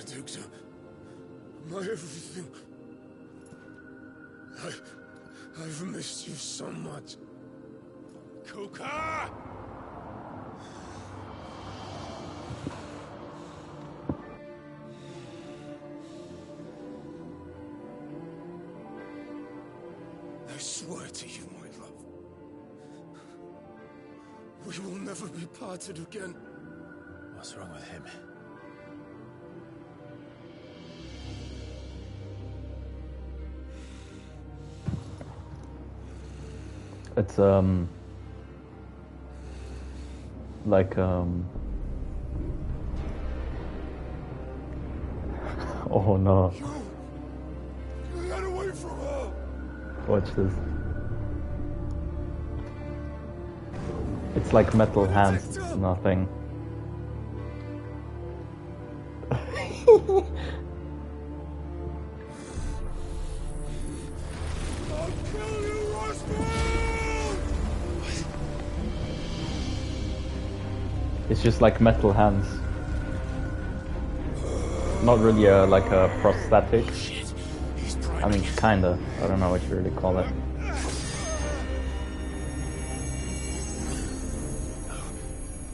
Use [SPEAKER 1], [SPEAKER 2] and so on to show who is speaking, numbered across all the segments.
[SPEAKER 1] Benedicta. My everything. I've missed you so much. Kuka! I swear to you, my love, we will never be parted again.
[SPEAKER 2] What's wrong with him?
[SPEAKER 3] It's like oh no.
[SPEAKER 1] Get away from her!
[SPEAKER 3] Watch this. It's like metal hands, nothing.
[SPEAKER 1] I'll kill you, Roscoe!
[SPEAKER 3] It's just like metal hands. Not really like a prosthetic. I mean, kinda. I don't know what you really call it.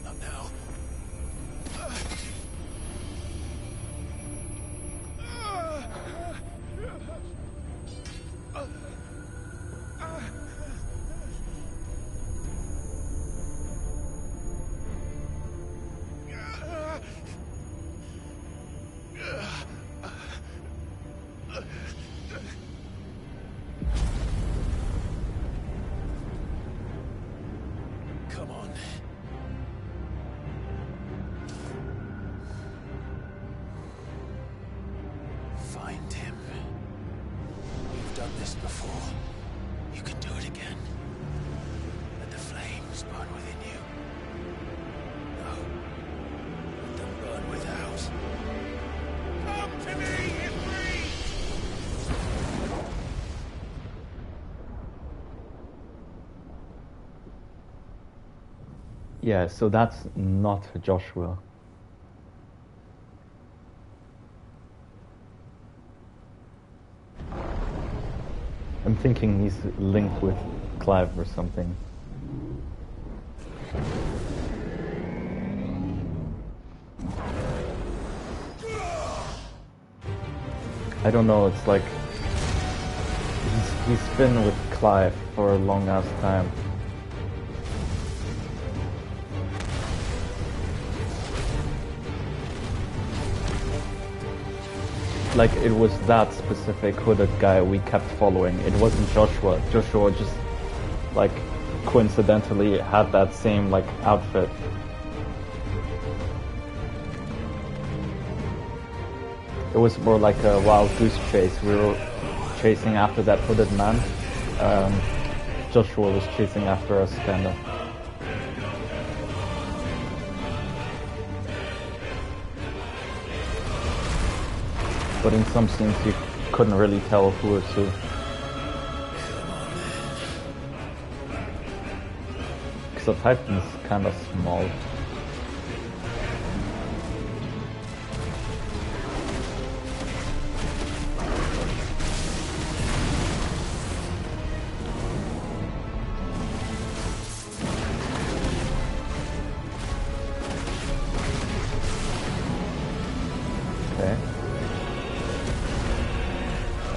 [SPEAKER 1] Not now. Come on. Find him. You've done this before. You can do it again. Let the flames burn within you. No. Let them burn without. Come to me, Ifrit!
[SPEAKER 3] Yeah, so that's not Joshua. I'm thinking he's linked with Clive or something. I don't know, it's like he's been with Clive for a long ass time. Like, it was that specific hooded guy we kept following. It wasn't Joshua. Joshua just, like, coincidentally had that same, like, outfit. It was more like a wild goose chase. We were chasing after that hooded man. Joshua was chasing after us, kinda. But in some scenes you couldn't really tell who was who. Because the Titan's kind of small.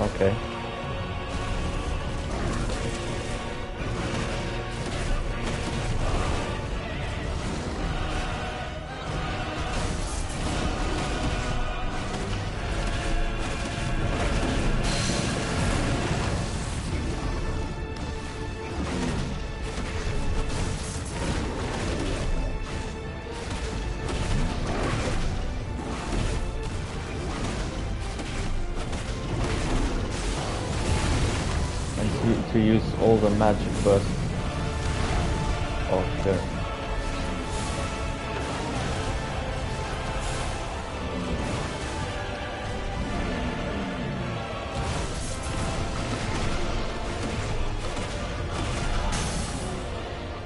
[SPEAKER 3] Okay. To use all the magic first. Oh shit.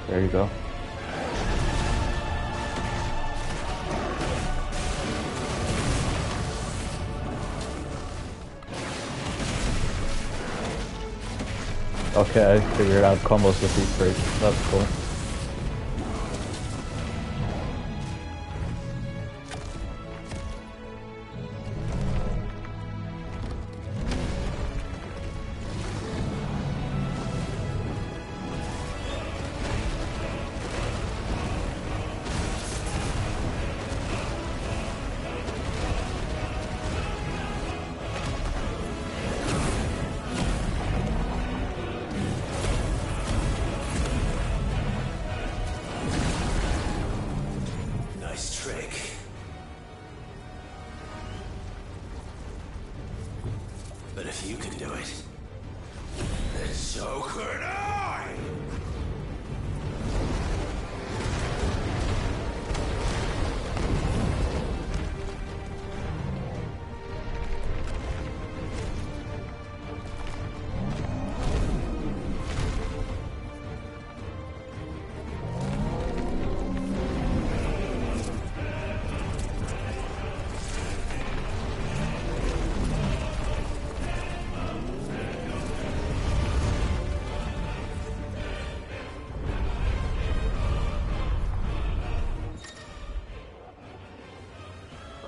[SPEAKER 3] There you go. Okay, I figured out combos with these breaks. That's cool.
[SPEAKER 1] But if you can do it, then so could I!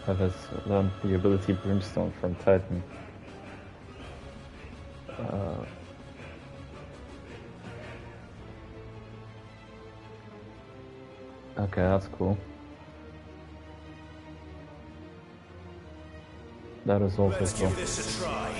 [SPEAKER 3] I just learned the ability Brimstone from Titan. Okay, that's cool. That is also
[SPEAKER 1] Let's
[SPEAKER 3] cool.
[SPEAKER 1] give this a try.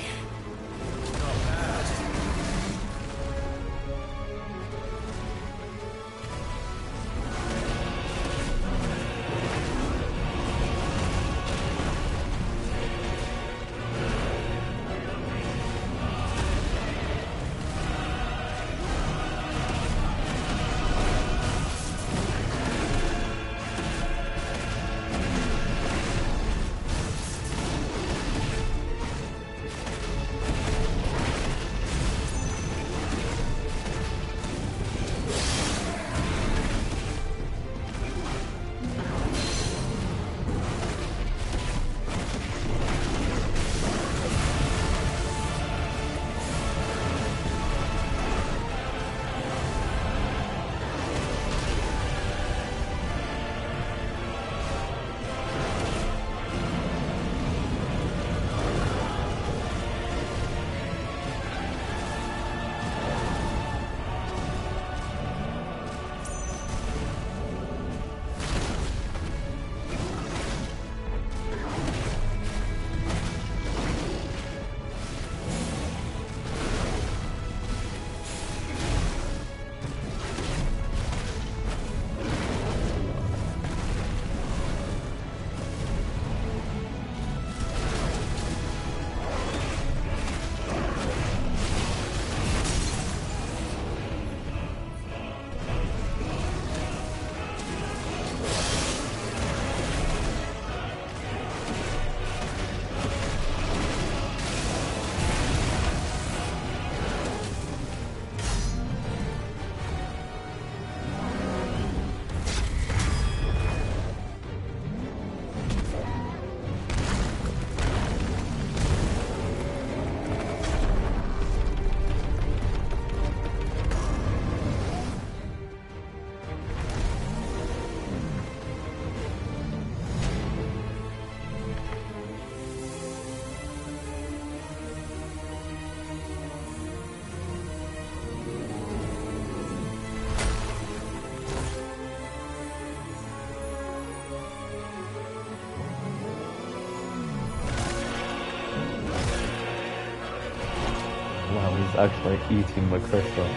[SPEAKER 3] Wow, he's actually eating the crystal.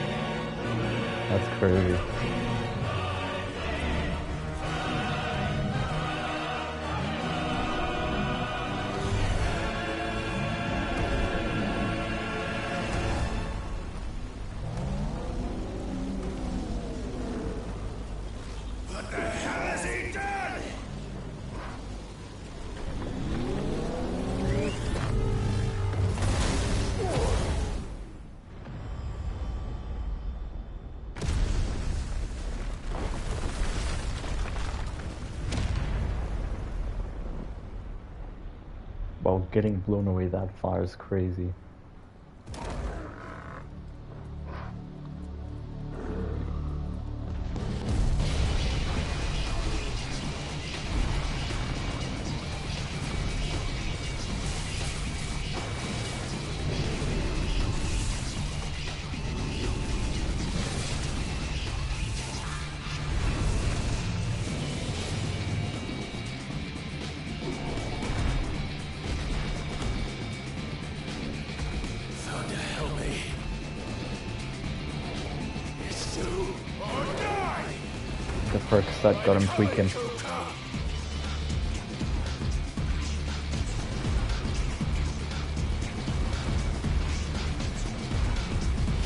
[SPEAKER 3] That's crazy.
[SPEAKER 1] What the hell has he done?
[SPEAKER 3] Wow, getting blown away that far is crazy. The perk set got him tweaking.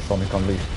[SPEAKER 3] Sonic Unleashed.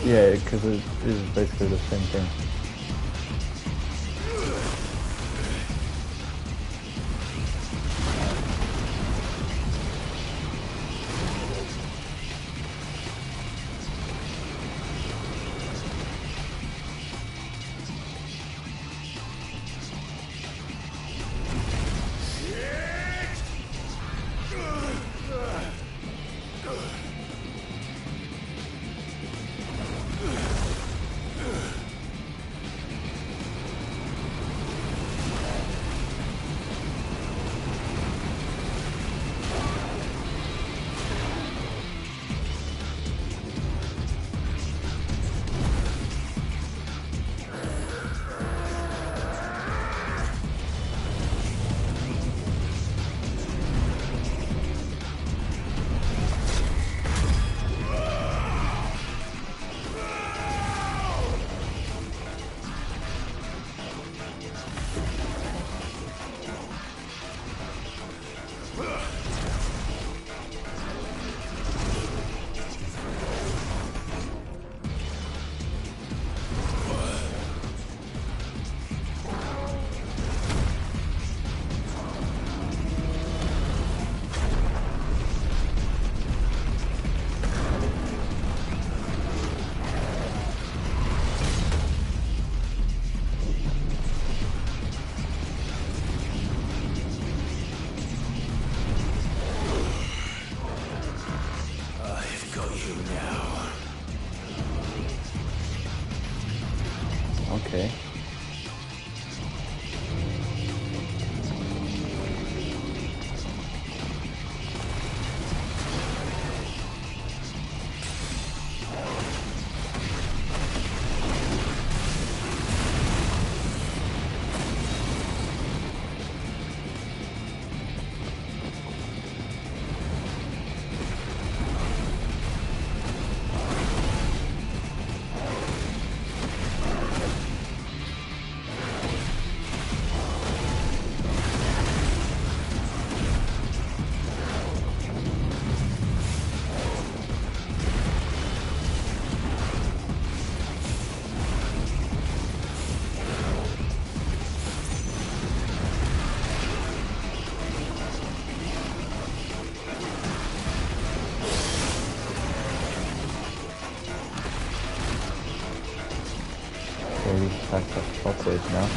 [SPEAKER 3] Yeah, because it is basically the same thing. Okay. These attacks have shockwave now.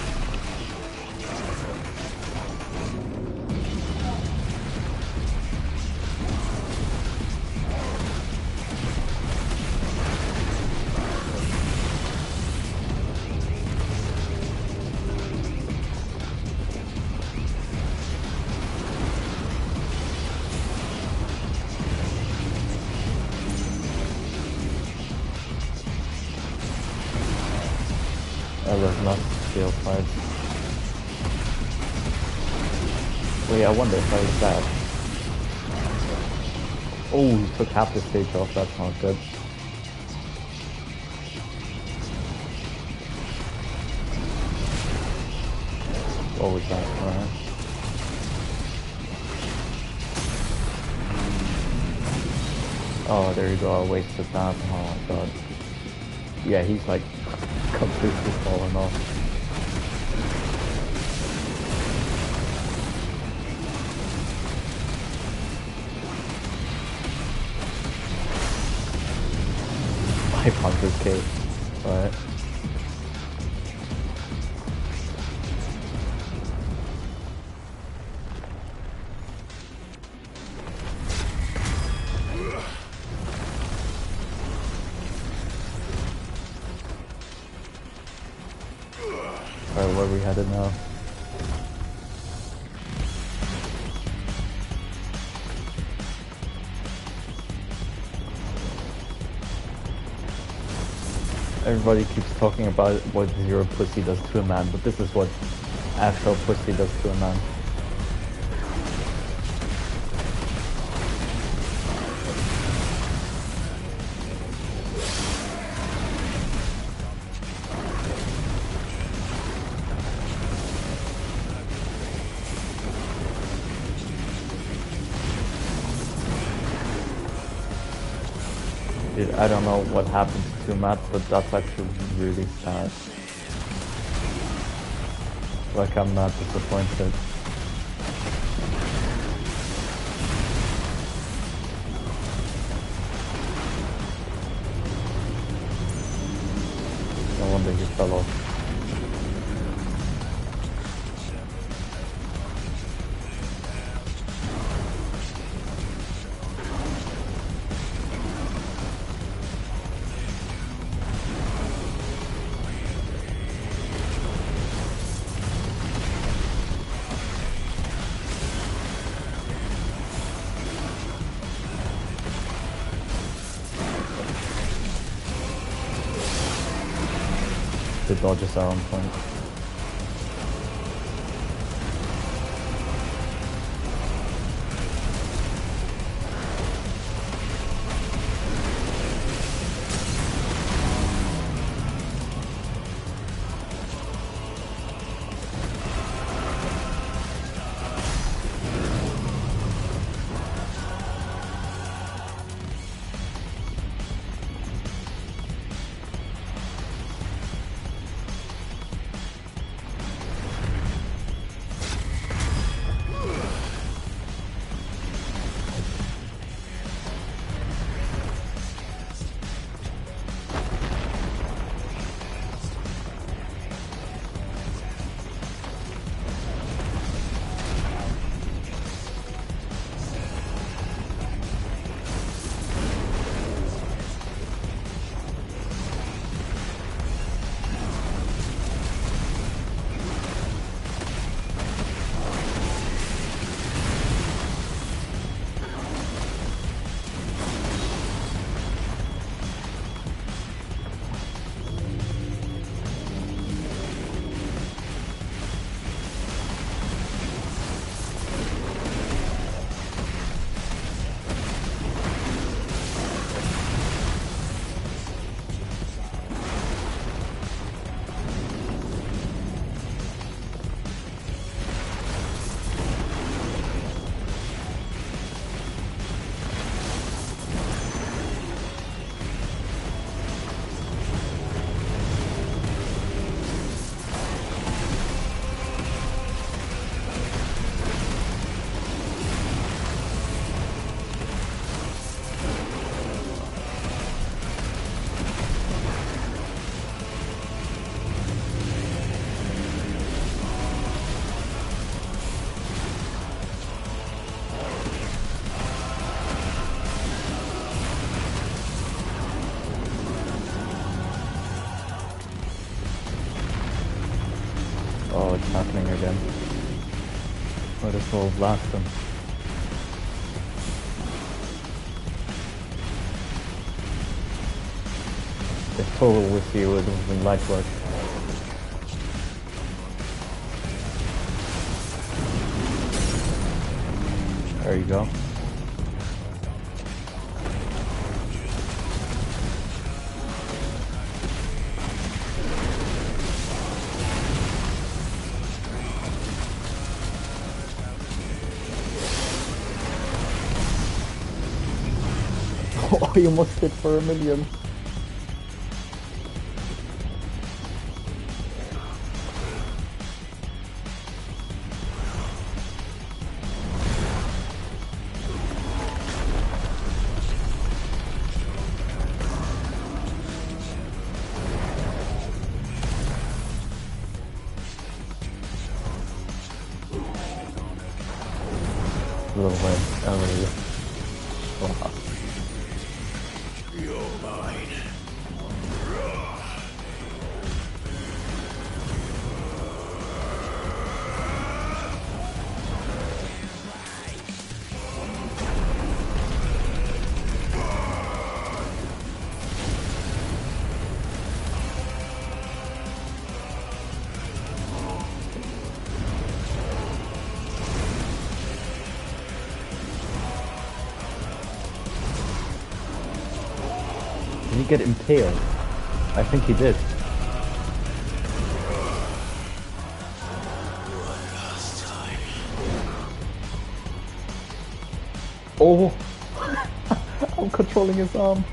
[SPEAKER 3] There's not steel fights. Wait, I wonder if I was that. Oh, he took half the stage off, that's not good. What was that? Alright. Oh, there you go, I wasted that. Oh my god. Yeah, he's like completely fallen off. $500k. Right. Alright, where are we headed now? Everybody keeps talking about what zero pussy does to a man, but this is what actual pussy does to a man. Dude, I don't know what happened to Matt, but that's actually really sad. Like, I'm not disappointed. No wonder he fell off. The dodges are on point. Oh, it's happening again. Might as well blast them. If total with you would have been light work. There you go. Oh, you almost hit for 1,000,000. other way. Wow.
[SPEAKER 1] You're mine.
[SPEAKER 3] Did he get impaled? I think he did.
[SPEAKER 1] One last time.
[SPEAKER 3] Oh! I'm controlling his arm.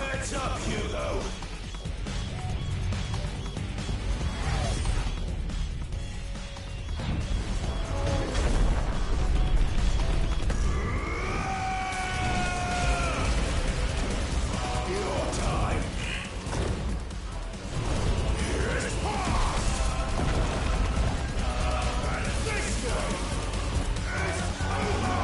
[SPEAKER 1] Heads up, Hugo! Your time. Here's past. And this one is over.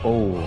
[SPEAKER 3] Oh.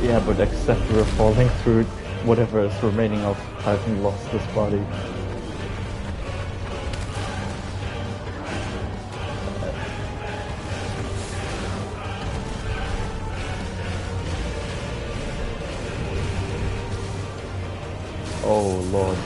[SPEAKER 3] Yeah, but except we're falling through whatever is remaining of having lost this body. Oh Lord.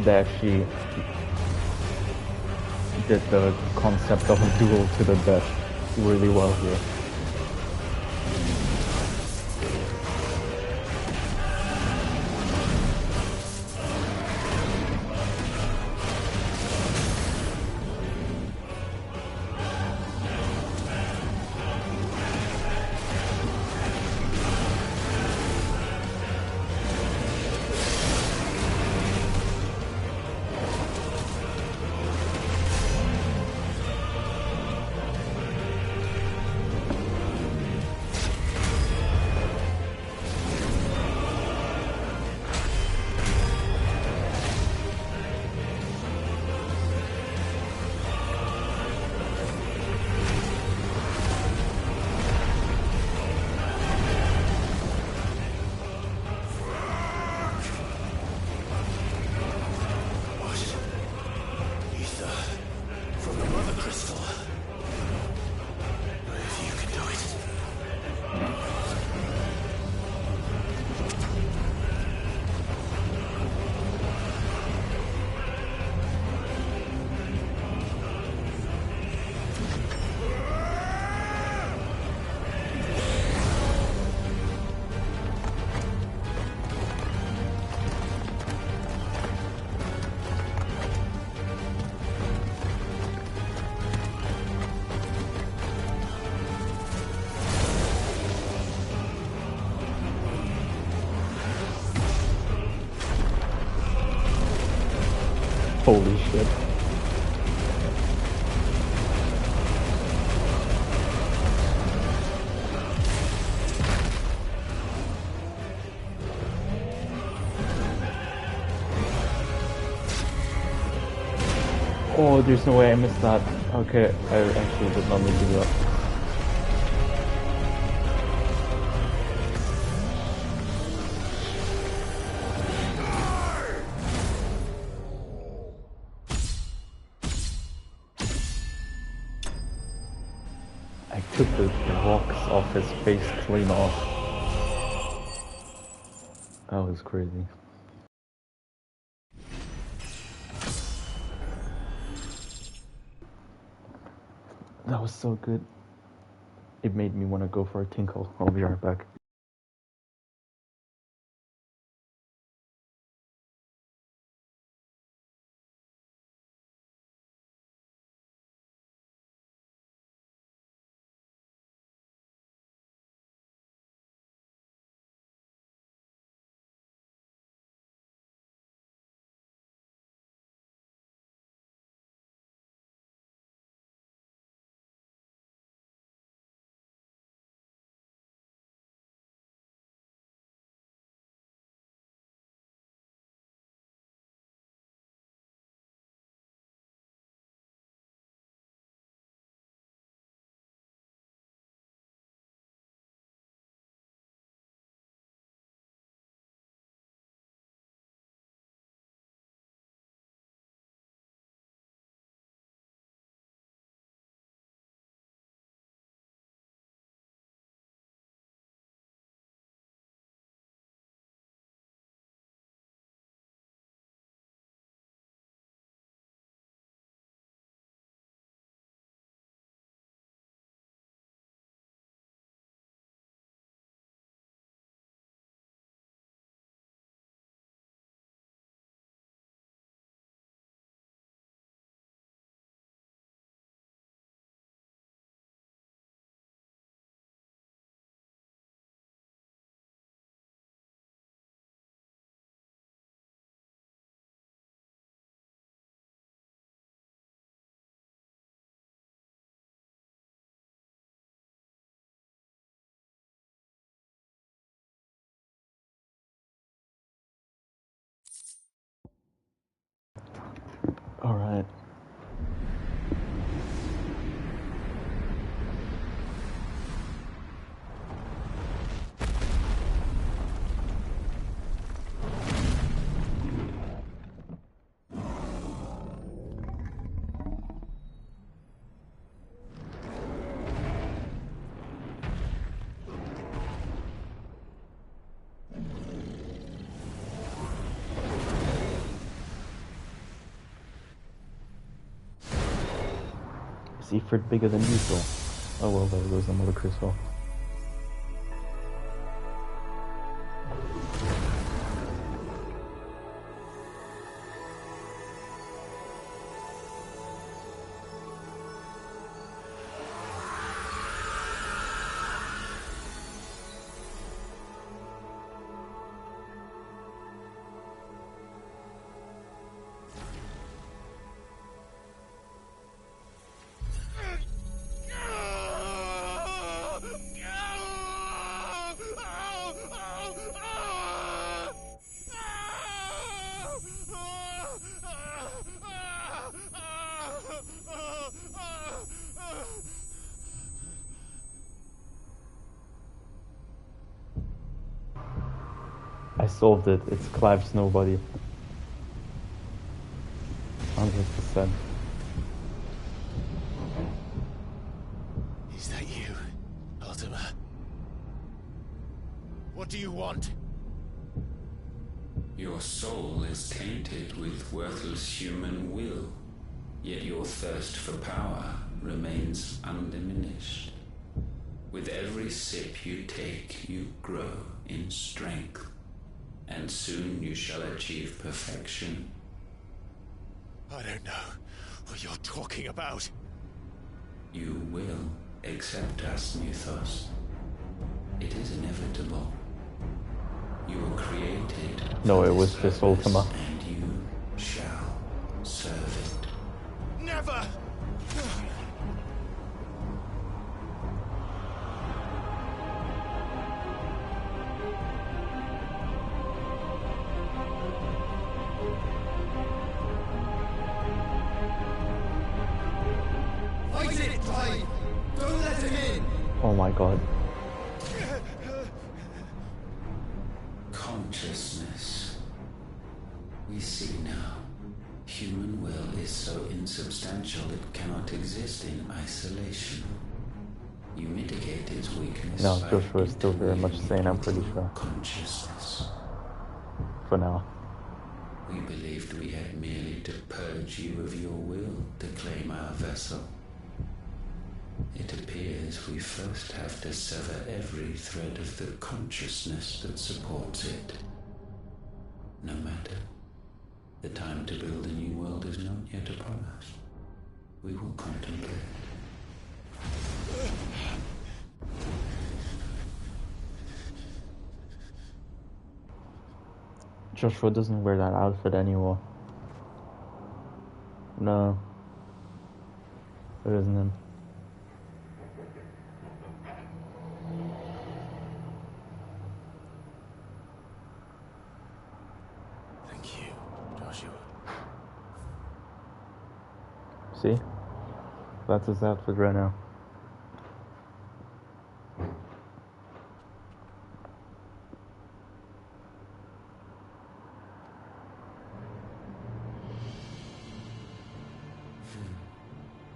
[SPEAKER 3] they actually did the concept of a duel to the death really well here. Holy shit. Oh, there's no way I missed that. Okay, I actually did not need to do that. I took the rocks off his face clean off. That was crazy. That was so good. It made me want to go for a tinkle. I'll be right back. Alright. Seaford bigger than usual. Oh well, there goes another crystal. I solved it. It's Clive's nobody. 100%.
[SPEAKER 1] Is that you, Ultima? What do you want?
[SPEAKER 4] Your soul is tainted with worthless human will, yet your thirst for power remains undiminished. With every sip you take, you grow in strength, and soon you shall achieve perfection.
[SPEAKER 1] I don't know what you're talking about.
[SPEAKER 4] You will accept us, Mythos. It is inevitable. You were created.
[SPEAKER 3] No,
[SPEAKER 4] for
[SPEAKER 3] it was
[SPEAKER 4] this
[SPEAKER 3] just Ultima.
[SPEAKER 4] purpose, and you shall serve it.
[SPEAKER 1] Never!
[SPEAKER 5] Fight it, Clive! Don't let him in!
[SPEAKER 3] Oh my god.
[SPEAKER 4] Consciousness. We see now. Human will is so insubstantial it cannot exist in isolation. You mitigate its weakness.
[SPEAKER 3] No,
[SPEAKER 4] by
[SPEAKER 3] Joshua is still very much sane, I'm pretty sure.
[SPEAKER 4] Consciousness.
[SPEAKER 3] For now.
[SPEAKER 4] We believed we had merely to purge you of your will to claim our vessel. It appears we first have to sever every thread of the consciousness that supports it. No matter. The time to build a new world is not yet upon us. We will contemplate.
[SPEAKER 3] Joshua doesn't wear that outfit anymore. No. It isn't him.
[SPEAKER 1] Thank you, Joshua.
[SPEAKER 3] See? That's his outfit right now.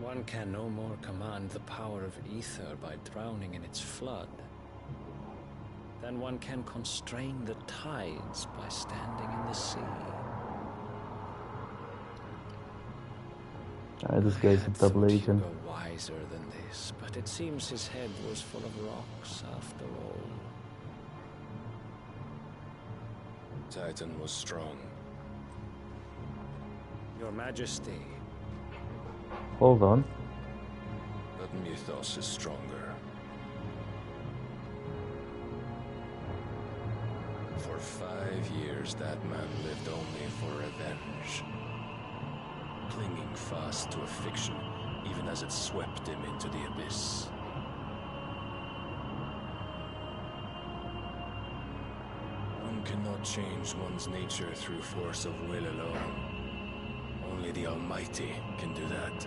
[SPEAKER 6] One can no more command the power of ether by drowning in its flood than one can constrain the tides by standing in the sea.
[SPEAKER 3] This guy's a double agent.
[SPEAKER 6] Hugo wiser than this, but it seems his head was full of rocks after all.
[SPEAKER 7] Titan was strong.
[SPEAKER 6] Your Majesty,
[SPEAKER 3] Hold on.
[SPEAKER 7] But Mythos is stronger. For 5 years, that man lived only for revenge. Clinging fast to a fiction, even as it swept him into the abyss. One cannot change one's nature through force of will alone. Only the Almighty can do that.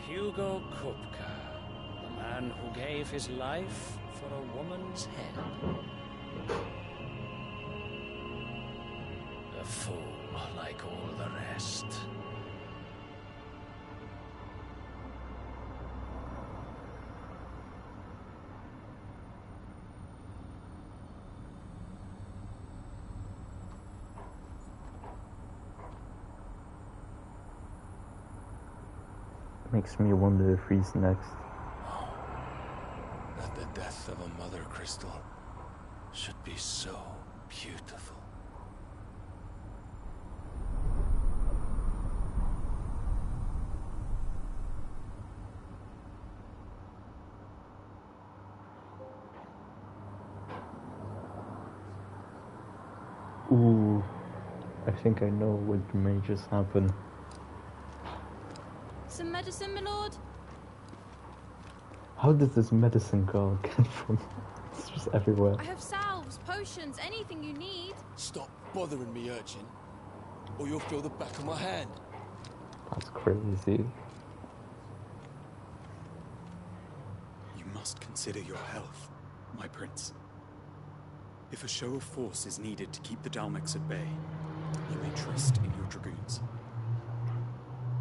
[SPEAKER 6] Hugo Kupka, the man who gave his life for a woman's head. A fool like all the rest.
[SPEAKER 3] Makes me wonder if he's next.
[SPEAKER 7] That the death of a mother crystal should be so beautiful.
[SPEAKER 3] Ooh, I think I know what may just happen.
[SPEAKER 8] Some medicine, my lord?
[SPEAKER 3] How did this medicine girl get from? It's just everywhere.
[SPEAKER 8] I have salves, potions, anything you need.
[SPEAKER 5] Stop bothering me, urchin, or you'll feel the back of my hand.
[SPEAKER 3] That's crazy.
[SPEAKER 9] You must consider your health, my prince. If a show of force is needed to keep the Dalmex at bay, you may trust in your dragoons.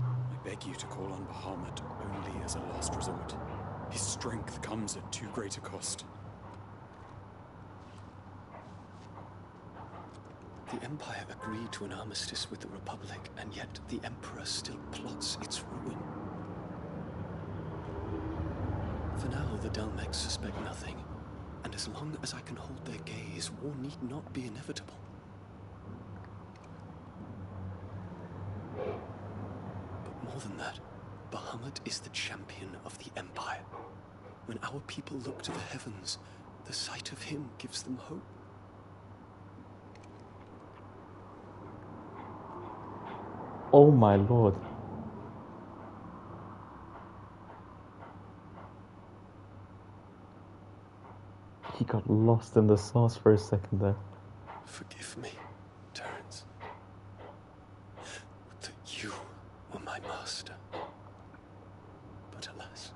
[SPEAKER 9] I beg you to call on Bahamut only as a last resort. His strength comes at too great a cost.
[SPEAKER 1] The Empire agreed to an armistice with the Republic, and yet the Emperor still plots its ruin. For now, the Dalmex suspect nothing, and as long as I can hold their gaze, war need not be inevitable. But more than that, Bahamut is the champion of the Empire. When our people look to the heavens, the sight of him gives them hope.
[SPEAKER 3] Oh my lord. He got lost in the sauce for a second there.
[SPEAKER 1] Forgive me, Terence. Would that you were my master. But alas.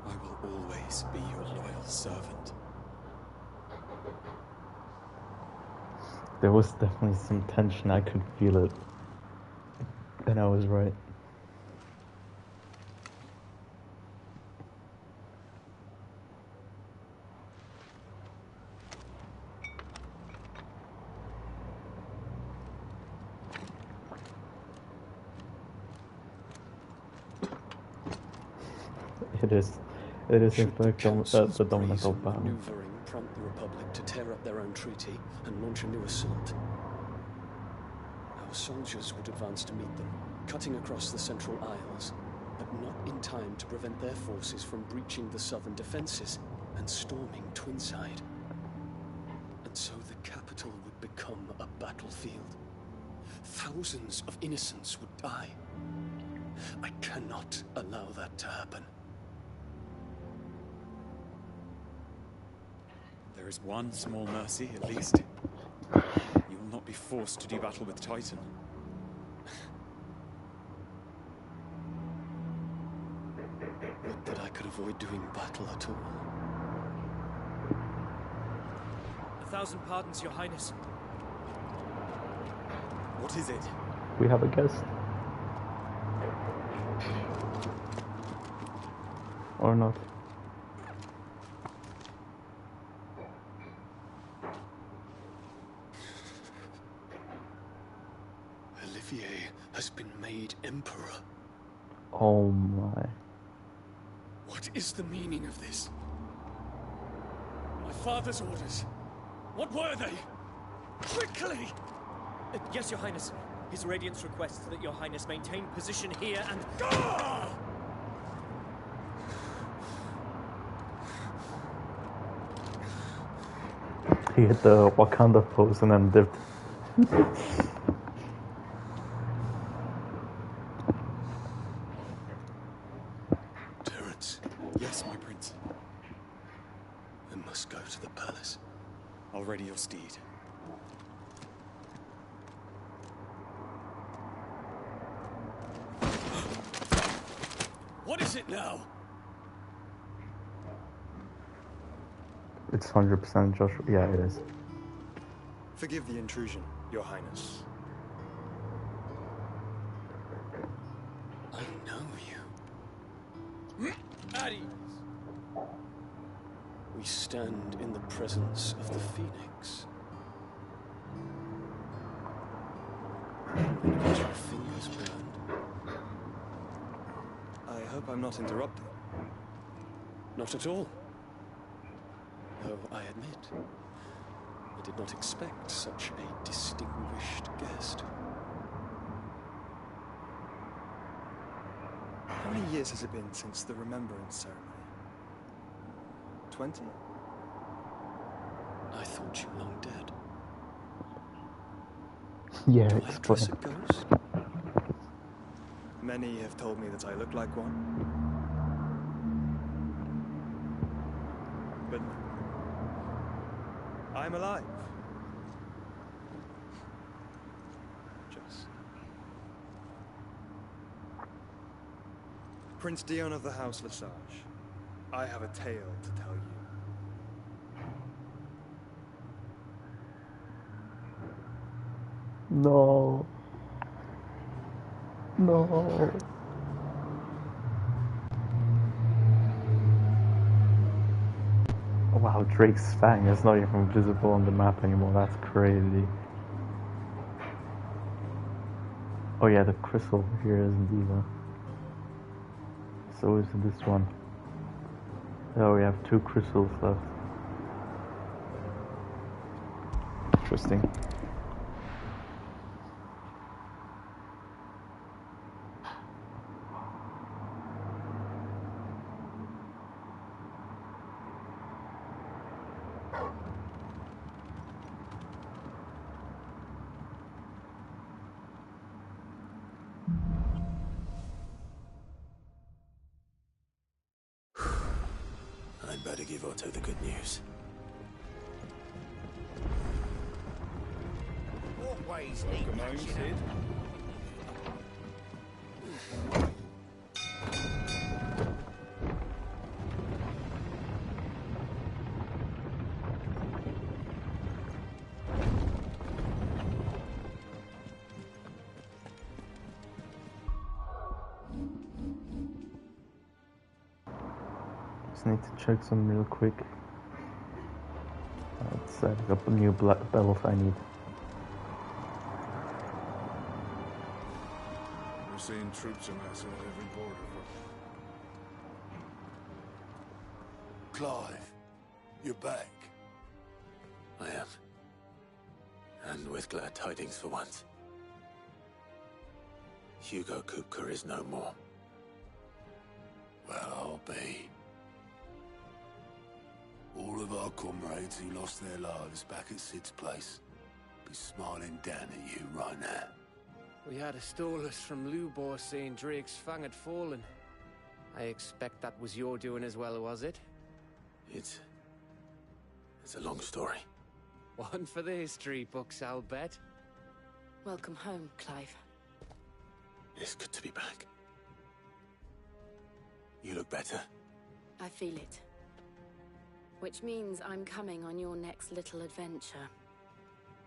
[SPEAKER 9] I will always be your loyal servant.
[SPEAKER 3] There was definitely some tension, I could feel it. And I was right. It is in fact the dominant battle.
[SPEAKER 1] Maneuvering prompt the Republic to tear up their own treaty and launch a new assault. Our soldiers would advance to meet them, cutting across the Central Isles, but not in time to prevent their forces from breaching the southern defenses and storming Twinside. And so the capital would become a battlefield. Thousands of innocents would die. I cannot allow that to happen.
[SPEAKER 9] There is one small mercy, at least. You will not be forced to do battle with Titan.
[SPEAKER 1] Would that I could avoid doing battle at all.
[SPEAKER 10] 1,000 pardons, Your Highness.
[SPEAKER 9] What is it?
[SPEAKER 3] We have a guest. Or not.
[SPEAKER 1] Olivier has been made Emperor.
[SPEAKER 3] Oh my.
[SPEAKER 1] What is the meaning of this?
[SPEAKER 10] My father's orders. What were they? Quickly! Yes, Your Highness. His Radiance requests that Your Highness maintain position here and...
[SPEAKER 3] He hit the Wakanda pose and then dipped.
[SPEAKER 1] Terence.
[SPEAKER 9] Yes, my prince.
[SPEAKER 1] I must go to the palace.
[SPEAKER 9] I'll ready your steed.
[SPEAKER 10] What is it now?
[SPEAKER 3] It's 100% Joshua. Yeah, it is.
[SPEAKER 11] Forgive the intrusion, Your Highness.
[SPEAKER 1] I know you.
[SPEAKER 10] At ease.
[SPEAKER 1] We stand in the presence of the Phoenix. When you get your fingers burned,
[SPEAKER 11] I'm not interrupting.
[SPEAKER 10] Not at all. Though I admit, I did not expect such a distinguished guest.
[SPEAKER 11] How many years has it been since the Remembrance ceremony? 20?
[SPEAKER 10] I thought you long dead.
[SPEAKER 3] Yeah,
[SPEAKER 10] Do I address a ghost?
[SPEAKER 11] Many have told me that I look like one. But I'm alive. Just. Prince Dion of the House Lesage, I have a tale to tell you.
[SPEAKER 3] No. No. Wow, Drake's fang is not even visible on the map anymore. That's crazy. Oh yeah, the crystal here is Diva. So is this one. Oh, we have 2 crystals left. Interesting.
[SPEAKER 1] I'd better give Otto the good news.
[SPEAKER 12] Always need catching up.
[SPEAKER 3] Just need to check some real quick. Let's set up a new bell if I need.
[SPEAKER 13] We're seeing troops amass at every border.
[SPEAKER 1] Clive, you're back. I am. And with glad tidings for once. Hugo Kupka is no more. Well, I'll be. All of our comrades who lost their lives back at Sid's place be smiling down at you right now.
[SPEAKER 12] We had a stolus from Lubor saying Drake's fang had fallen. I expect that was your doing as well, was it?
[SPEAKER 1] It's a long story.
[SPEAKER 12] One for the history books, I'll bet.
[SPEAKER 14] Welcome home, Clive.
[SPEAKER 1] It's good to be back. You look better.
[SPEAKER 14] I feel it. Which means I'm coming on your next little adventure.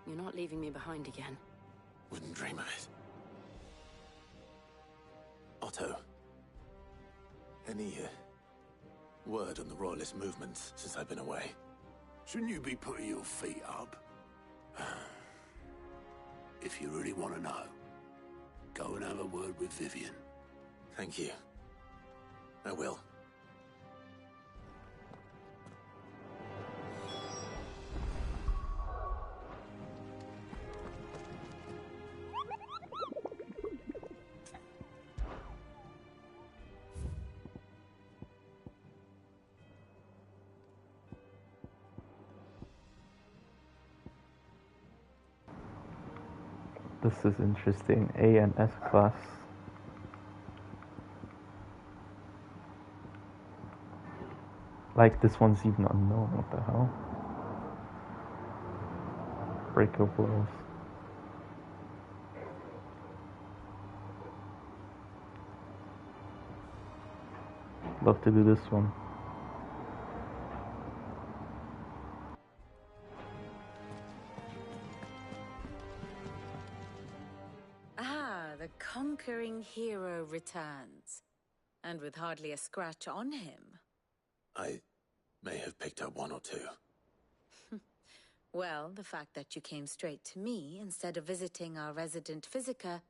[SPEAKER 14] You're not leaving me behind again.
[SPEAKER 1] Wouldn't dream of it. Otto, any word on the Royalist movements since I've been away? Shouldn't you be putting your feet up? If you really want to know, go and have a word with Vivian. Thank you. I will.
[SPEAKER 3] This is interesting. A and S class. Like, this one's even unknown. What the hell? Breaker blows. Love to do this one.
[SPEAKER 14] The conquering hero returns. And with hardly a scratch on him.
[SPEAKER 1] I may have picked up one or two.
[SPEAKER 14] Well, the fact that you came straight to me instead of visiting our resident physiker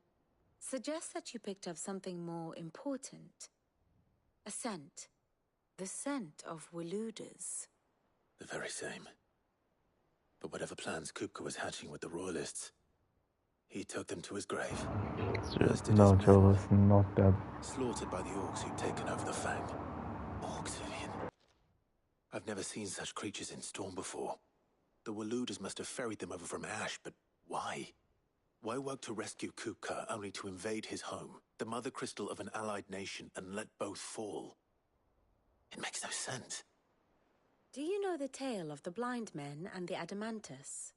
[SPEAKER 14] suggests that you picked up something more important. A scent. The scent of Waludas.
[SPEAKER 1] The very same. But whatever plans Kupka was hatching with the Royalists, he took them to his grave.
[SPEAKER 3] No, Joel is not dead.
[SPEAKER 1] Slaughtered by the orcs who'd taken over the Fang. Orcs, Vivian. I've never seen such creatures in Storm before. The Waludas must have ferried them over from Ash, but why? Why work to rescue Kupka only to invade his home, the mother crystal of an allied nation, and let both fall? It makes no sense.
[SPEAKER 14] Do you know the tale of the blind men and the Adamantus?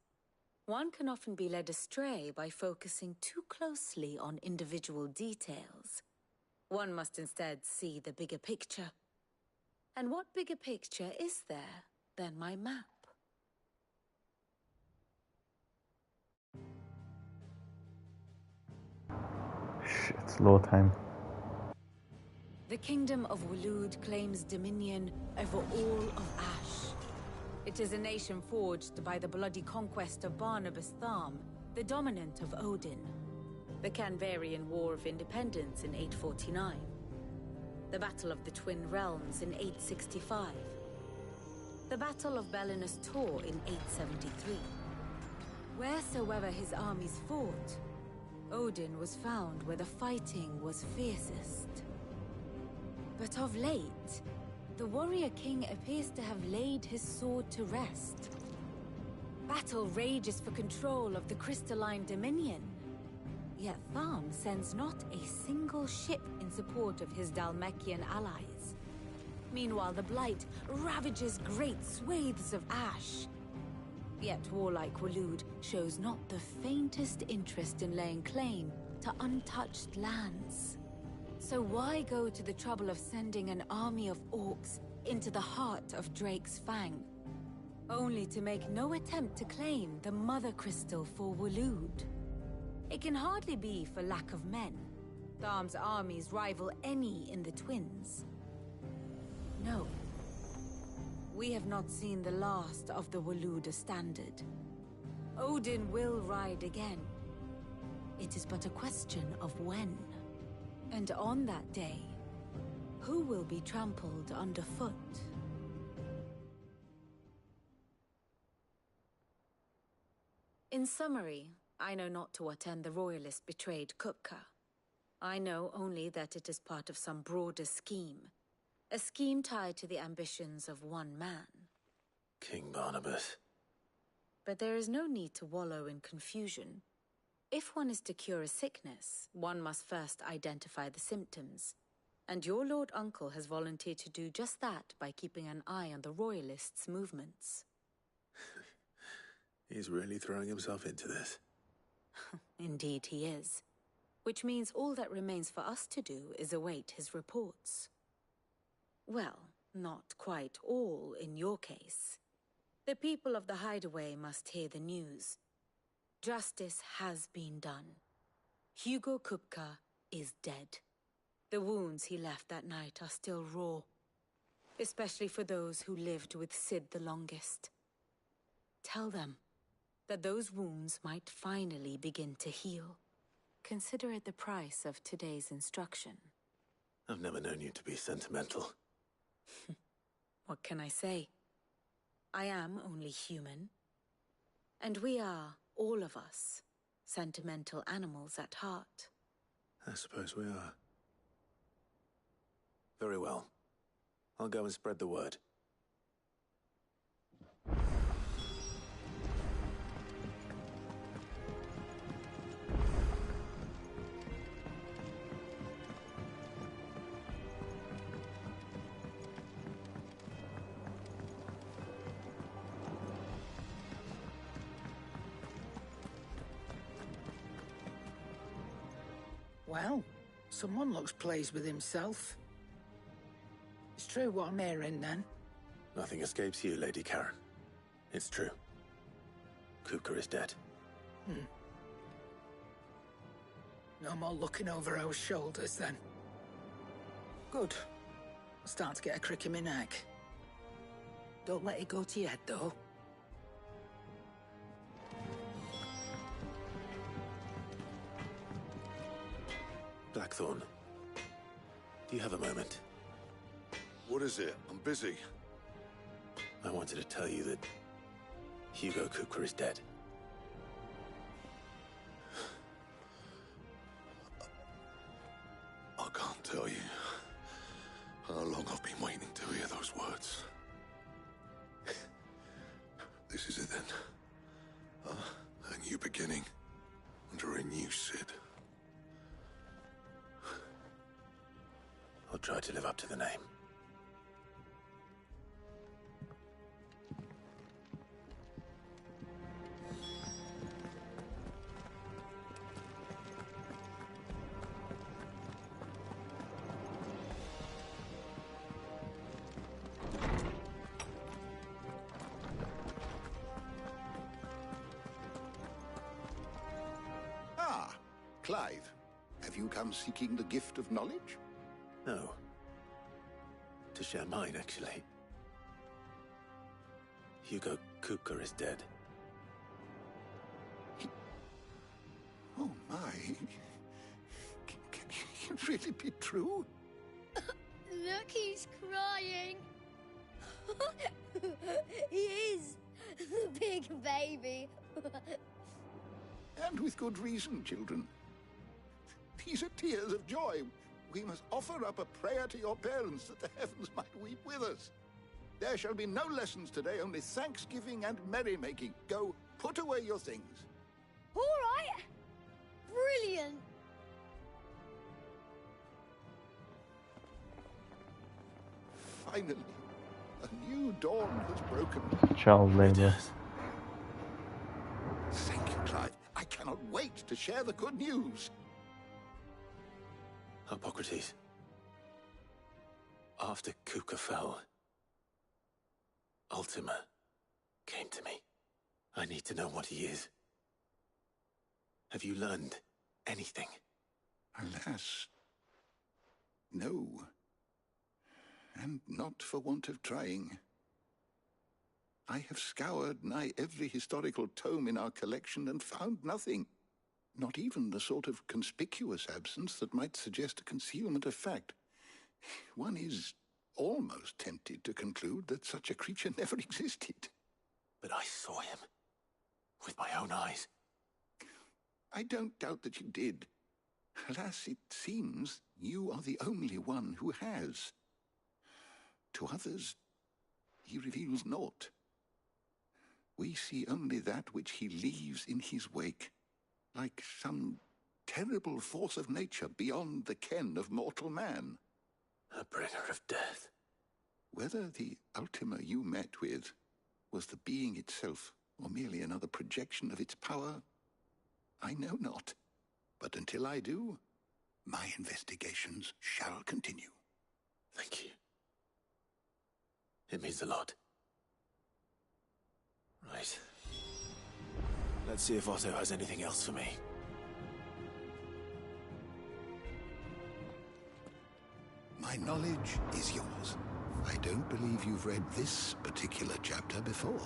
[SPEAKER 14] One can often be led astray by focusing too closely on individual details. One must instead see the bigger picture. And what bigger picture is there than my map?
[SPEAKER 3] Shh, it's low time.
[SPEAKER 14] The kingdom of Waloed claims dominion over all of Ash. It is a nation forged by the bloody conquest of Barnabas Tharm, the dominant of Odin. The Canvarian War of Independence in 849. The Battle of the Twin Realms in 865. The Battle of Belinus Tor in 873. Wheresoever his armies fought, Odin was found where the fighting was fiercest. But of late, the warrior king appears to have laid his sword to rest. Battle rages for control of the crystalline dominion. Yet Tharm sends not a single ship in support of his Dhalmekian allies. Meanwhile, the Blight ravages great swathes of Ash. Yet warlike Waloed shows not the faintest interest in laying claim to untouched lands. So why go to the trouble of sending an army of orcs into the heart of Drake's Fang, only to make no attempt to claim the Mother Crystal for Waloed? It can hardly be for lack of men. Tharm's armies rival any in the Twins. No. We have not seen the last of the Waluda standard. Odin will ride again. It is but a question of when. And on that day, who will be trampled underfoot? In summary, I know not to what end the Royalists betrayed Kupka. I know only that it is part of some broader scheme. A scheme tied to the ambitions of one man.
[SPEAKER 1] King Barnabas.
[SPEAKER 14] But there is no need to wallow in confusion. If one is to cure a sickness, one must first identify the symptoms. And your Lord Uncle has volunteered to do just that by keeping an eye on the Royalists' movements.
[SPEAKER 1] He's really throwing himself into this.
[SPEAKER 14] Indeed he is. Which means all that remains for us to do is await his reports. Well, not quite all in your case. The people of the Hideaway must hear the news. Justice has been done. Hugo Kupka is dead. The wounds he left that night are still raw, especially for those who lived with Sid the longest. Tell them that those wounds might finally begin to heal. Consider it the price of today's instruction.
[SPEAKER 1] I've never known you to be sentimental.
[SPEAKER 14] What can I say? I am only human. And we are, all of us, sentimental animals at heart.
[SPEAKER 1] I suppose we are. Very well. I'll go and spread the word.
[SPEAKER 15] Well, someone looks pleased with himself. It's true what I'm hearing, then?
[SPEAKER 1] Nothing escapes you, Lady Karen. It's true. Kupka is dead.
[SPEAKER 15] No more looking over our shoulders, then. Good. I'm starting to get a crick in my neck. Don't let it go to your head, though.
[SPEAKER 1] Blackthorn, do you have a moment?
[SPEAKER 13] What is it? I'm busy.
[SPEAKER 1] I wanted to tell you that Hugo Cooper is dead.
[SPEAKER 13] I can't tell you how long I've been waiting to hear those words. This is it then. A new beginning under a new Sid.
[SPEAKER 1] I'll try to live up to the name.
[SPEAKER 16] Clive, have you come seeking the gift of knowledge?
[SPEAKER 1] No. To share mine, actually. Hugo Cooper is dead.
[SPEAKER 16] Oh my. Can it really be true?
[SPEAKER 17] Look, he's crying. He is. The big baby.
[SPEAKER 16] And with good reason, children. These are tears of joy. We must offer up a prayer to your parents that the heavens might weep with us. There shall be no lessons today, only thanksgiving and merrymaking. Go, put away your things.
[SPEAKER 17] All right. Brilliant.
[SPEAKER 16] Finally, a new dawn has broken.
[SPEAKER 3] Child labor.
[SPEAKER 16] Thank you, Clive. I cannot wait to share the good news.
[SPEAKER 1] Hippocrates. After Kuka fell, Ultima came to me. I need to know what he is. Have you learned anything?
[SPEAKER 16] Alas, no. And not for want of trying. I have scoured nigh every historical tome in our collection and found nothing. Not even the sort of conspicuous absence that might suggest a concealment of fact. One is almost tempted to conclude that such a creature never existed.
[SPEAKER 1] But I saw him. With my own eyes.
[SPEAKER 16] I don't doubt that you did. Alas, it seems you are the only one who has. To others, he reveals naught. We see only that which he leaves in his wake. Like some terrible force of nature beyond the ken of mortal man.
[SPEAKER 1] A bringer of death.
[SPEAKER 16] Whether the Ultima you met with was the being itself, or merely another projection of its power, I know not. But until I do, my investigations shall continue.
[SPEAKER 1] Thank you. It means a lot. Right. Let's see if Otto has anything else for me.
[SPEAKER 16] My knowledge is yours. I don't believe you've read this particular chapter before.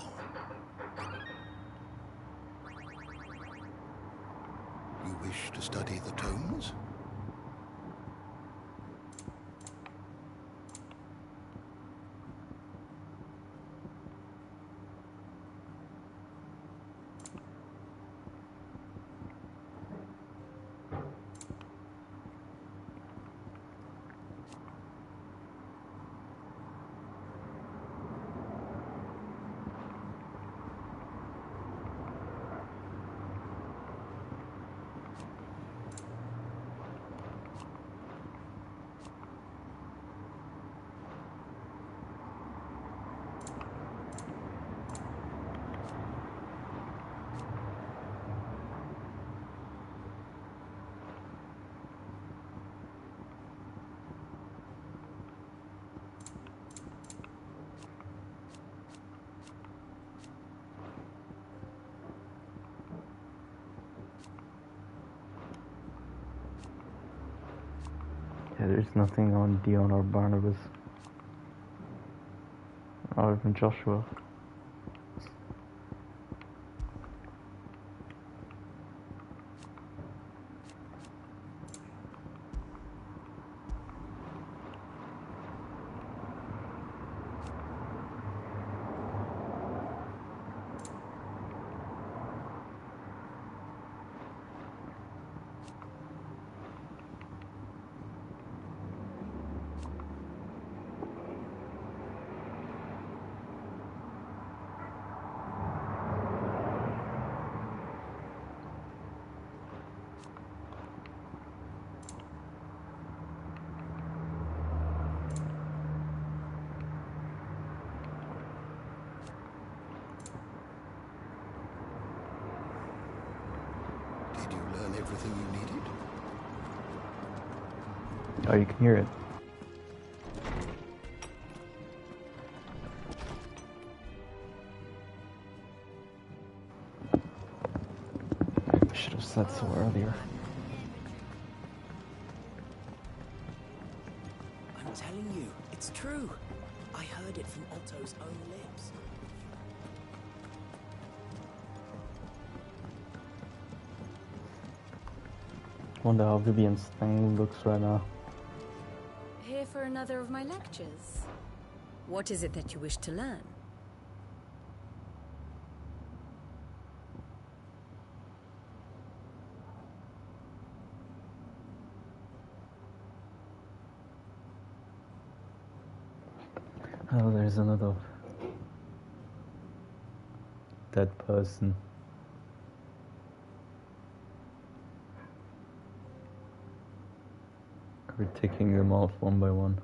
[SPEAKER 16] You wish to study the tomes?
[SPEAKER 3] Yeah, there's nothing on Dion or Barnabas. Or even Joshua.
[SPEAKER 16] and everything you needed?
[SPEAKER 3] Oh, you can hear it. I should have said so earlier.
[SPEAKER 1] I'm telling you, it's true. I heard it from Otto's own lips.
[SPEAKER 3] Wonder how Vivian's thing looks right now.
[SPEAKER 14] Here for another of my lectures. What is it that you wish to learn?
[SPEAKER 3] Oh, there's another dead person. We're ticking them off one by one.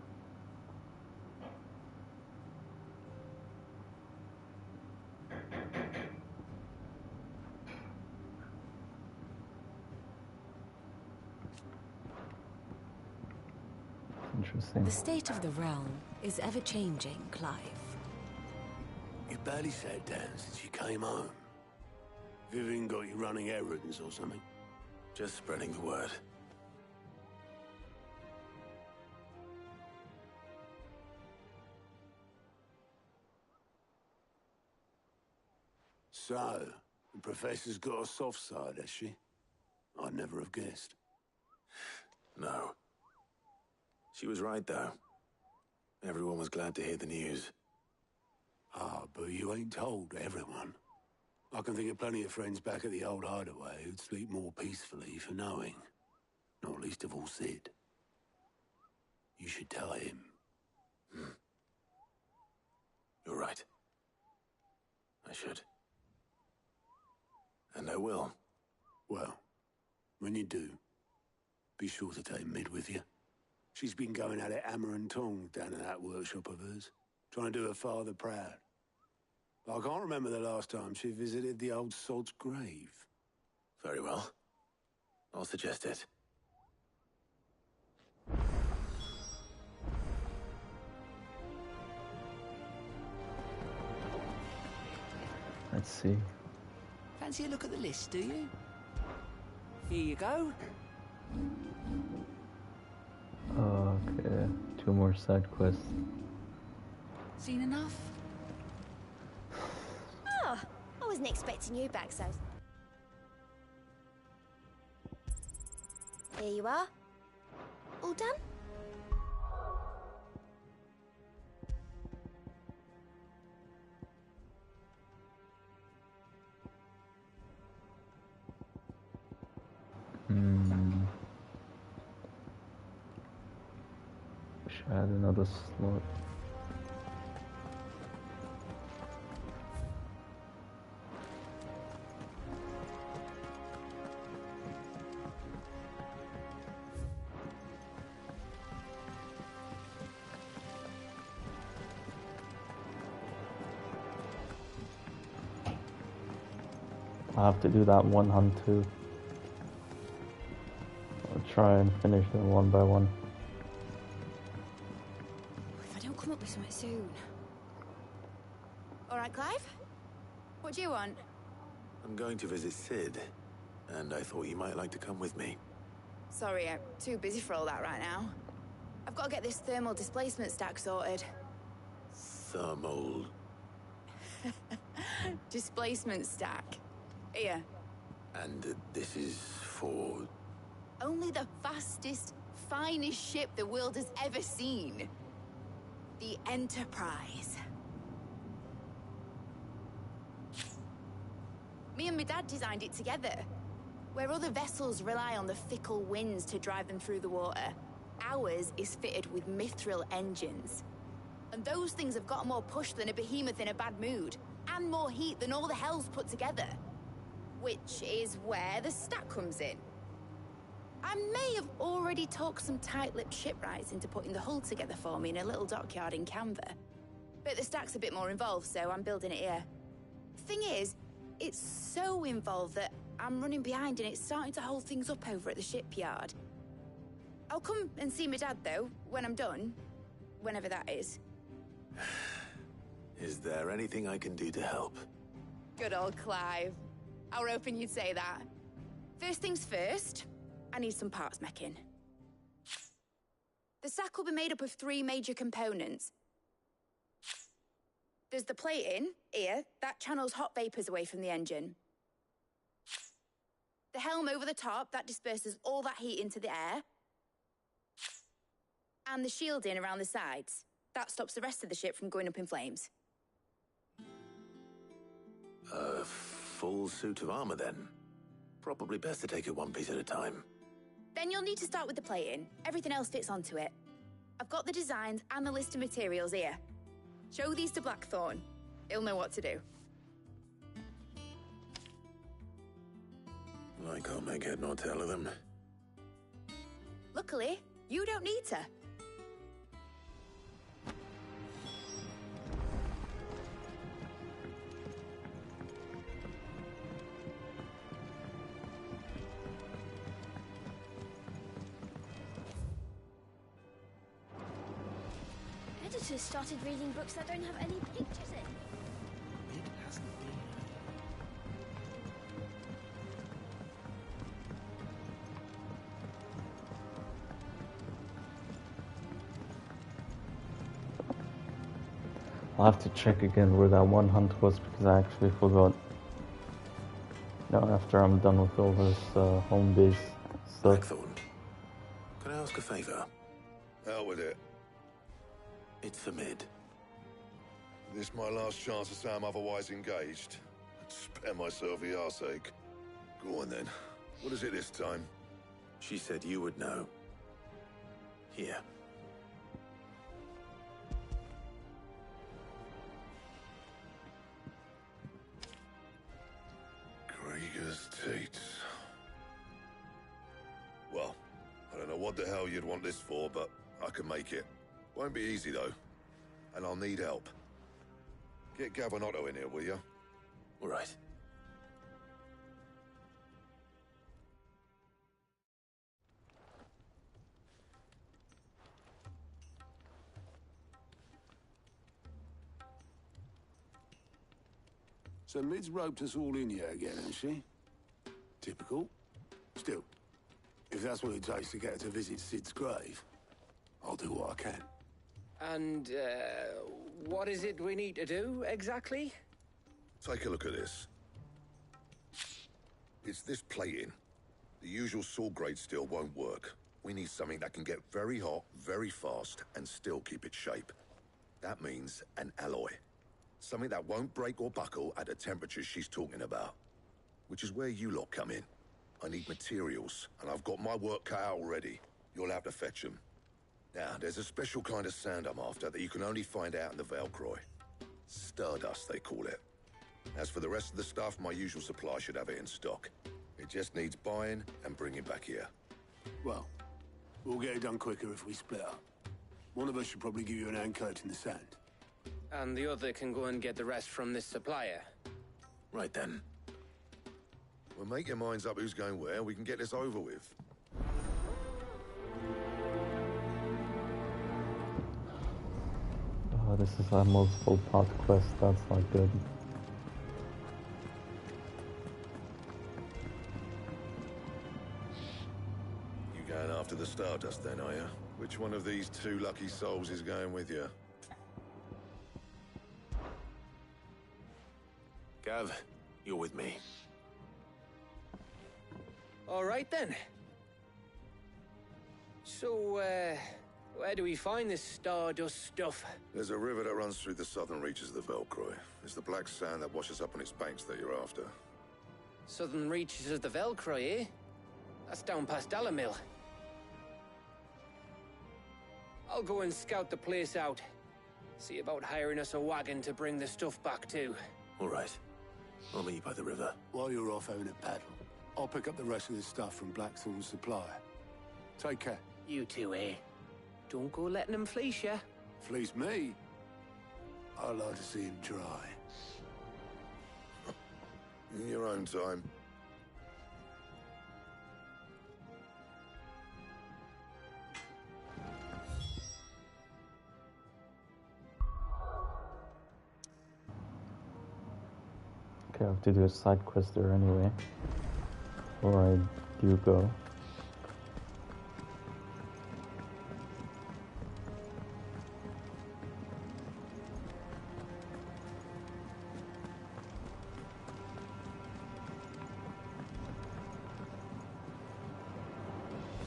[SPEAKER 3] Interesting.
[SPEAKER 14] The state of the realm is ever-changing, Clive.
[SPEAKER 1] You barely sat down since you came home. Vivian got you running errands or something?
[SPEAKER 2] Just spreading the word.
[SPEAKER 1] So, the Professor's got a soft side, has she? I'd never have guessed.
[SPEAKER 2] No. She was right, though. Everyone was glad to hear the news.
[SPEAKER 1] Ah, but you ain't told everyone. I can think of plenty of friends back at the old hideaway who'd sleep more peacefully for knowing. Not least of all Sid. You should tell him.
[SPEAKER 2] You're right. I should. And I will.
[SPEAKER 1] Well, when you do, be sure to take Mid with you. She's been going at it hammer and tongs down in that workshop of hers, trying to do her father proud. I can't remember the last time she visited the old sod's grave.
[SPEAKER 2] Very well. I'll suggest it.
[SPEAKER 3] Let's see.
[SPEAKER 1] Fancy a look at the list, do you? Here you go.
[SPEAKER 3] Okay, 2 more side quests.
[SPEAKER 17] Seen enough? Oh, I wasn't expecting you back so. Here you are. All done?
[SPEAKER 3] Wish I had another slot. I'll have to do that one hunt too. I'll try and finish them one by one.
[SPEAKER 17] If I don't come up with something soon. All right, Clive? What do you want?
[SPEAKER 2] I'm going to visit Sid, and I thought you might like to come with me.
[SPEAKER 17] Sorry, I'm too busy for all that right now. I've got to get this thermal displacement stack sorted.
[SPEAKER 2] Thermal...
[SPEAKER 17] Displacement stack. Here.
[SPEAKER 2] And this is for...
[SPEAKER 17] Only the fastest, finest ship the world has ever seen. The Enterprise. Me and my dad designed it together. Where other vessels rely on the fickle winds to drive them through the water, ours is fitted with mithril engines. And those things have got more push than a behemoth in a bad mood, and more heat than all the hells put together. Which is where the stack comes in. I may have already talked some tight-lipped shipwrights into putting the hull together for me in a little dockyard in Canva. But the stack's a bit more involved, so I'm building it here. Thing is, it's so involved that I'm running behind and it's starting to hold things up over at the shipyard. I'll come and see my dad, though, when I'm done. Whenever that is.
[SPEAKER 2] Is there anything I can do to help?
[SPEAKER 17] Good old Clive. I were hoping you'd say that. First things first, I need some parts meching. The sack will be made up of 3 major components. There's the plating, here, that channels hot vapors away from the engine. The helm over the top, that disperses all that heat into the air. And the shielding around the sides. That stops the rest of the ship from going up in flames.
[SPEAKER 2] A full suit of armor, then? Probably best to take it one piece at a time.
[SPEAKER 17] Then you'll need to start with the plating. Everything else fits onto it. I've got the designs and the list of materials here. Show these to Blackthorn. He'll know what to do.
[SPEAKER 2] I can't make head nor tail of them.
[SPEAKER 17] Luckily, you don't need to.
[SPEAKER 18] Editors started reading books that don't have any pictures in.
[SPEAKER 1] It hasn't been.
[SPEAKER 3] I'll have to check again where that one hunt was because I actually forgot. No, after I'm done with all this home base stuff.
[SPEAKER 2] Blackthorn, can I ask a favor?
[SPEAKER 13] Out with it.
[SPEAKER 2] It's for Mid.
[SPEAKER 13] This my last chance to say I'm otherwise engaged. Spare myself the arseache. Go on then. What is it this time?
[SPEAKER 2] She said you would know. Here.
[SPEAKER 13] Krieger's Teats. Well, I don't know what the hell you'd want this for, but I can make it. Won't be easy, though. And I'll need help. Get Gavin-Otto in here, will you?
[SPEAKER 2] All right.
[SPEAKER 19] So Mid's roped us all in here again, hasn't she? Typical. Still, if that's what it takes to get her to visit Sid's grave, I'll do what I can.
[SPEAKER 12] And, what is it we need to do, exactly?
[SPEAKER 13] Take a look at this. It's this plating. The usual saw-grade steel won't work. We need something that can get very hot, very fast, and still keep its shape. That means an alloy. Something that won't break or buckle at the temperatures she's talking about. Which is where you lot come in. I need materials, and I've got my work cut out already. You'll have to fetch them. Now, there's a special kind of sand I'm after that you can only find out in the Velcroy. Stardust, they call it. As for the rest of the stuff, my usual supply should have it in stock. It just needs buying and bringing back here.
[SPEAKER 19] Well, we'll get it done quicker if we split up. One of us should probably give you an hand coating the sand.
[SPEAKER 12] And the other can go and get the rest from this supplier.
[SPEAKER 2] Right then.
[SPEAKER 13] Well, make your minds up who's going where, we can get this over with.
[SPEAKER 3] Oh, this is a multiple part quest, that's not good.
[SPEAKER 13] You going after the Stardust then, are you? Which one of these 2 lucky souls is going with you?
[SPEAKER 2] Gav, you're with me.
[SPEAKER 12] All right, then. So, where do we find this Stardust stuff?
[SPEAKER 13] There's a river that runs through the southern reaches of the Velcroy. It's the black sand that washes up on its banks that you're after.
[SPEAKER 12] Southern reaches of the Velcroy, eh? That's down past Alamil. I'll go and scout the place out. See about hiring us a wagon to bring the stuff back to.
[SPEAKER 2] All right. I'll meet you by the river.
[SPEAKER 19] While you're off having a paddle, I'll pick up the rest of this stuff from Blackthorn's supplier. Take care.
[SPEAKER 12] You two, eh? Don't go letting him fleece ya.
[SPEAKER 19] Fleece me? I'd like to see him try.
[SPEAKER 13] In your own time.
[SPEAKER 3] Okay, I have to do a side quest there anyway. Before I do go.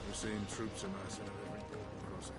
[SPEAKER 19] We're seeing troops amassing at every border crossing.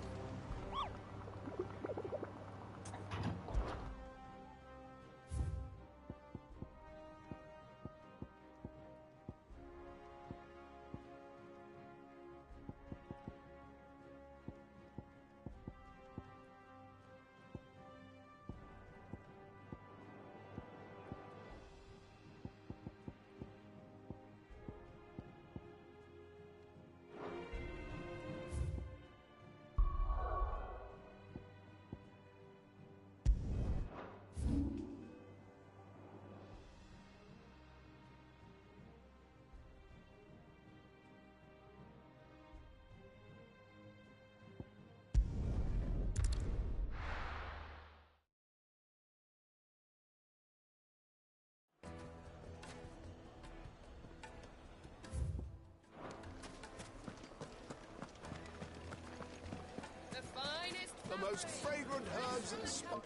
[SPEAKER 20] The most fragrant herbs and spices.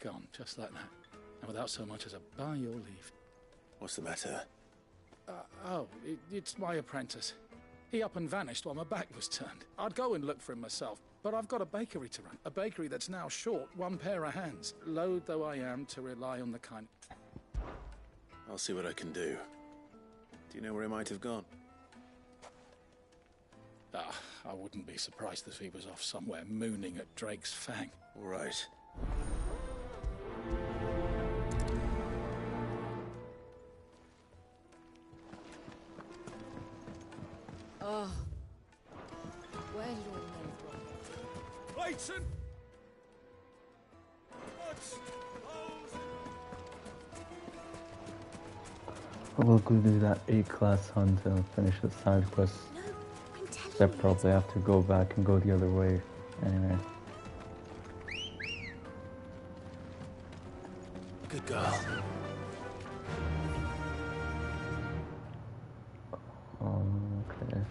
[SPEAKER 21] Gone, just like that. And without so much as a by your leave.
[SPEAKER 2] What's the matter?
[SPEAKER 21] It's my apprentice. He up and vanished while my back was turned. I'd go and look for him myself, but I've got a bakery to run. A bakery that's now short one pair of hands. Loath though I am to rely on the kind...
[SPEAKER 2] I'll see what I can do. Do you know where he might have gone?
[SPEAKER 21] I wouldn't be surprised if he was off somewhere mooning at Drake's Fang.
[SPEAKER 2] All right.
[SPEAKER 14] Oh. Where did all the men
[SPEAKER 10] Clayton!
[SPEAKER 3] We'll go do that A-class hunt and finish the side quest. I probably have to go back and go the other way. Anyway.
[SPEAKER 2] Good girl.
[SPEAKER 3] Okay.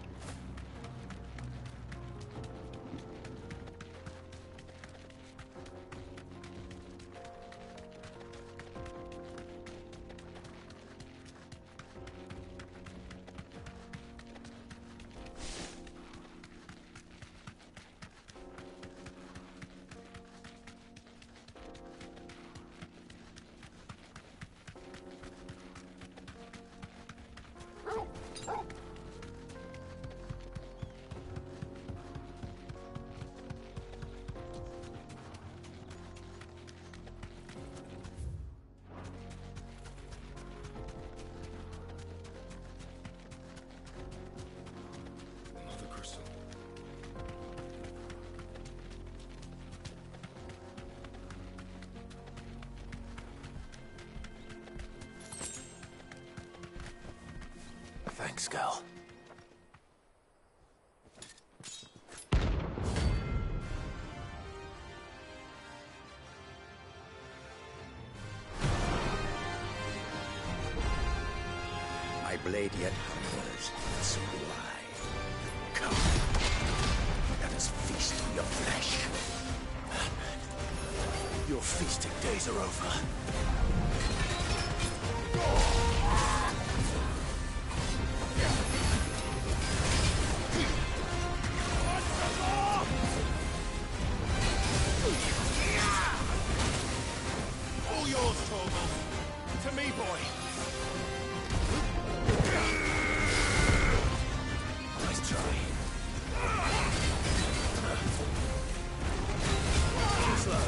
[SPEAKER 2] Thanks, girl.
[SPEAKER 1] My blade yet hungers, and so do I. Come, let us feast on your flesh.
[SPEAKER 2] Your feasting days are over.
[SPEAKER 1] All yours, Torvald. To me, boy. Nice try. Too slow.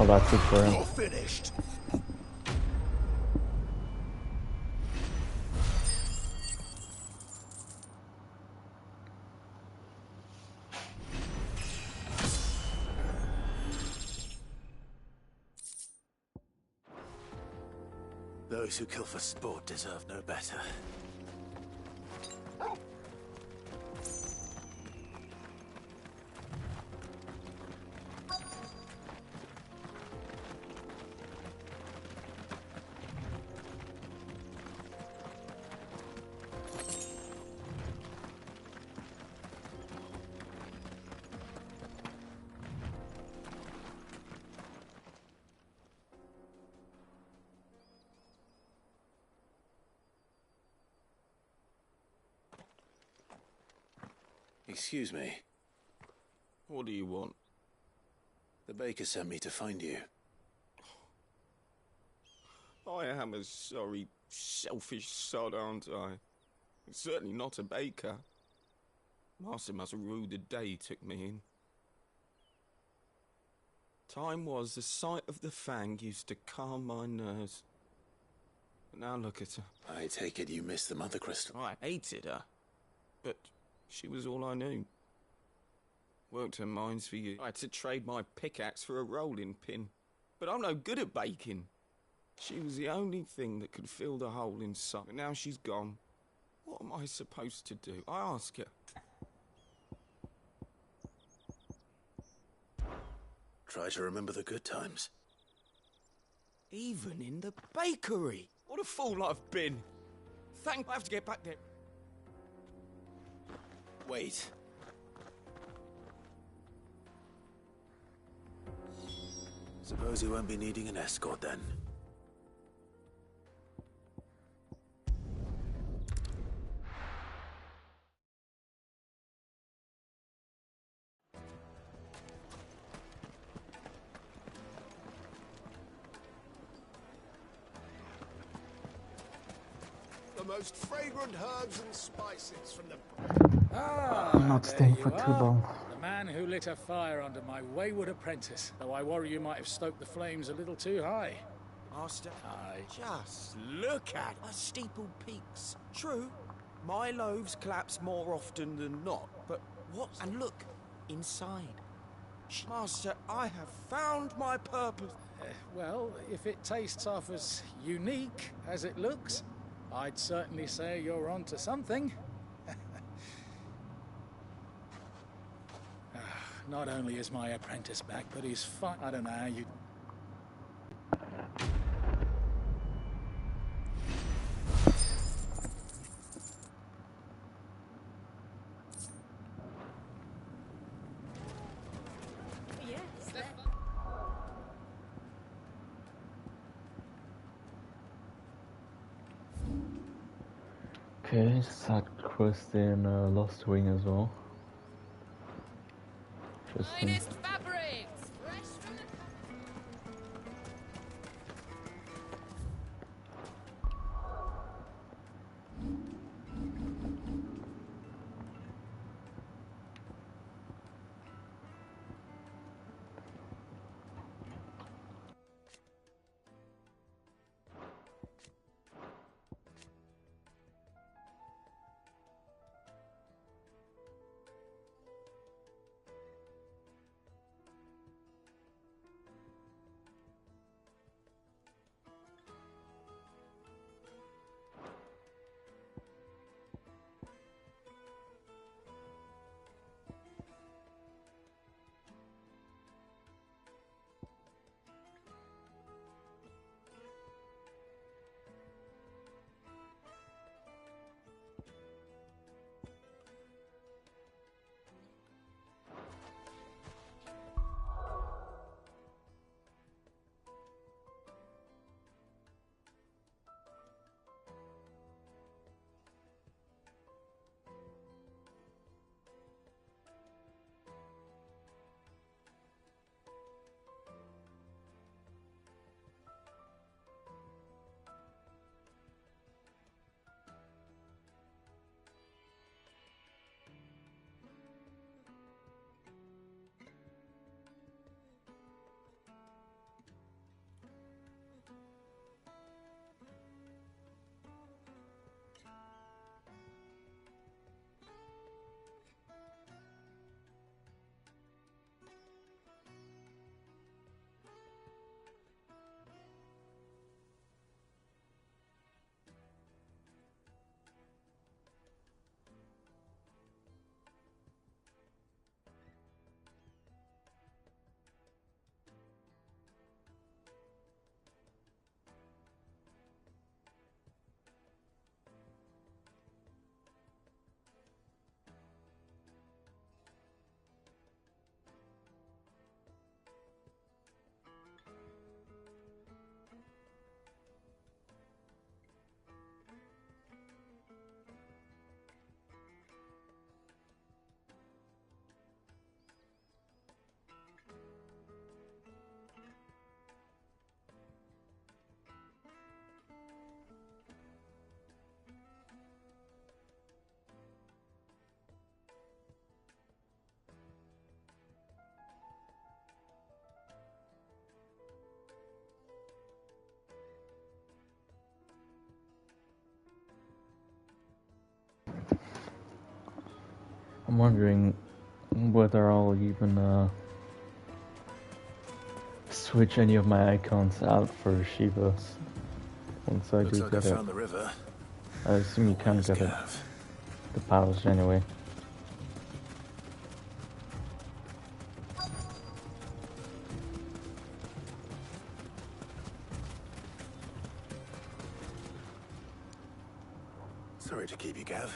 [SPEAKER 3] Oh, that's it for him.
[SPEAKER 20] You're finished.
[SPEAKER 1] Those who kill for sport deserve no better. Excuse me.
[SPEAKER 19] What do you want?
[SPEAKER 1] The baker sent me to find you.
[SPEAKER 19] I am a sorry, selfish sod, aren't I? Certainly not a baker. Master must rue the day he took me in. Time was the sight of the fang used to calm my nerves. But now look at her.
[SPEAKER 1] I take it you miss the Mother Crystal.
[SPEAKER 19] I hated her. But she was all I knew. Worked her mines for you. I had to trade my pickaxe for a rolling pin. But I'm no good at baking. She was the only thing that could fill the hole inside. But now she's gone. What am I supposed to do? I ask her.
[SPEAKER 1] Try to remember the good times.
[SPEAKER 19] Even in the bakery. What a fool I've been. I have to get back there.
[SPEAKER 1] Wait. Suppose you won't be needing an escort then.
[SPEAKER 20] The most fragrant herbs and spices from the...
[SPEAKER 3] I'm not staying for too long.
[SPEAKER 21] The man who lit a fire under my wayward apprentice, though I worry you might have stoked the flames a little too high.
[SPEAKER 4] Master,
[SPEAKER 21] Aye.
[SPEAKER 4] just look at our steepled peaks. True, my loaves collapse more often than not, but what? And look, inside. Master, I have found my purpose.
[SPEAKER 21] Well, if it tastes half as unique as it looks, I'd certainly say you're onto something. Not only is my apprentice back, but he's fine. I don't know how you...
[SPEAKER 3] Okay, side quest in Lost Wing as well. Interesting.
[SPEAKER 8] Finest fabrics, fresh from the...
[SPEAKER 3] I'm wondering whether I'll even switch any of my icons out for Shivas once I
[SPEAKER 2] Looks
[SPEAKER 3] do
[SPEAKER 2] like
[SPEAKER 3] get
[SPEAKER 2] I
[SPEAKER 3] it.
[SPEAKER 2] found the river.
[SPEAKER 3] I assume you can get it. The powers anyway.
[SPEAKER 2] Sorry to keep you, Gav.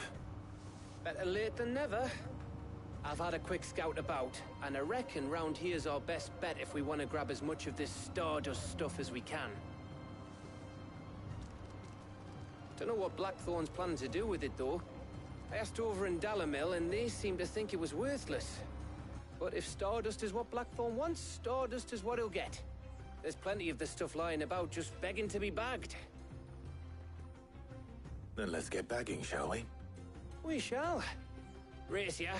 [SPEAKER 12] Better late than never. I've had a quick scout about, and I reckon round here's our best bet if we want to grab as much of this Stardust stuff as we can. Don't know what Blackthorn's planning to do with it, though. I asked over in Dalamil, and they seem to think it was worthless. But if Stardust is what Blackthorn wants, Stardust is what he'll get. There's plenty of this stuff lying about, just begging to be bagged.
[SPEAKER 2] Then let's get bagging, shall we?
[SPEAKER 12] We shall. Race ya.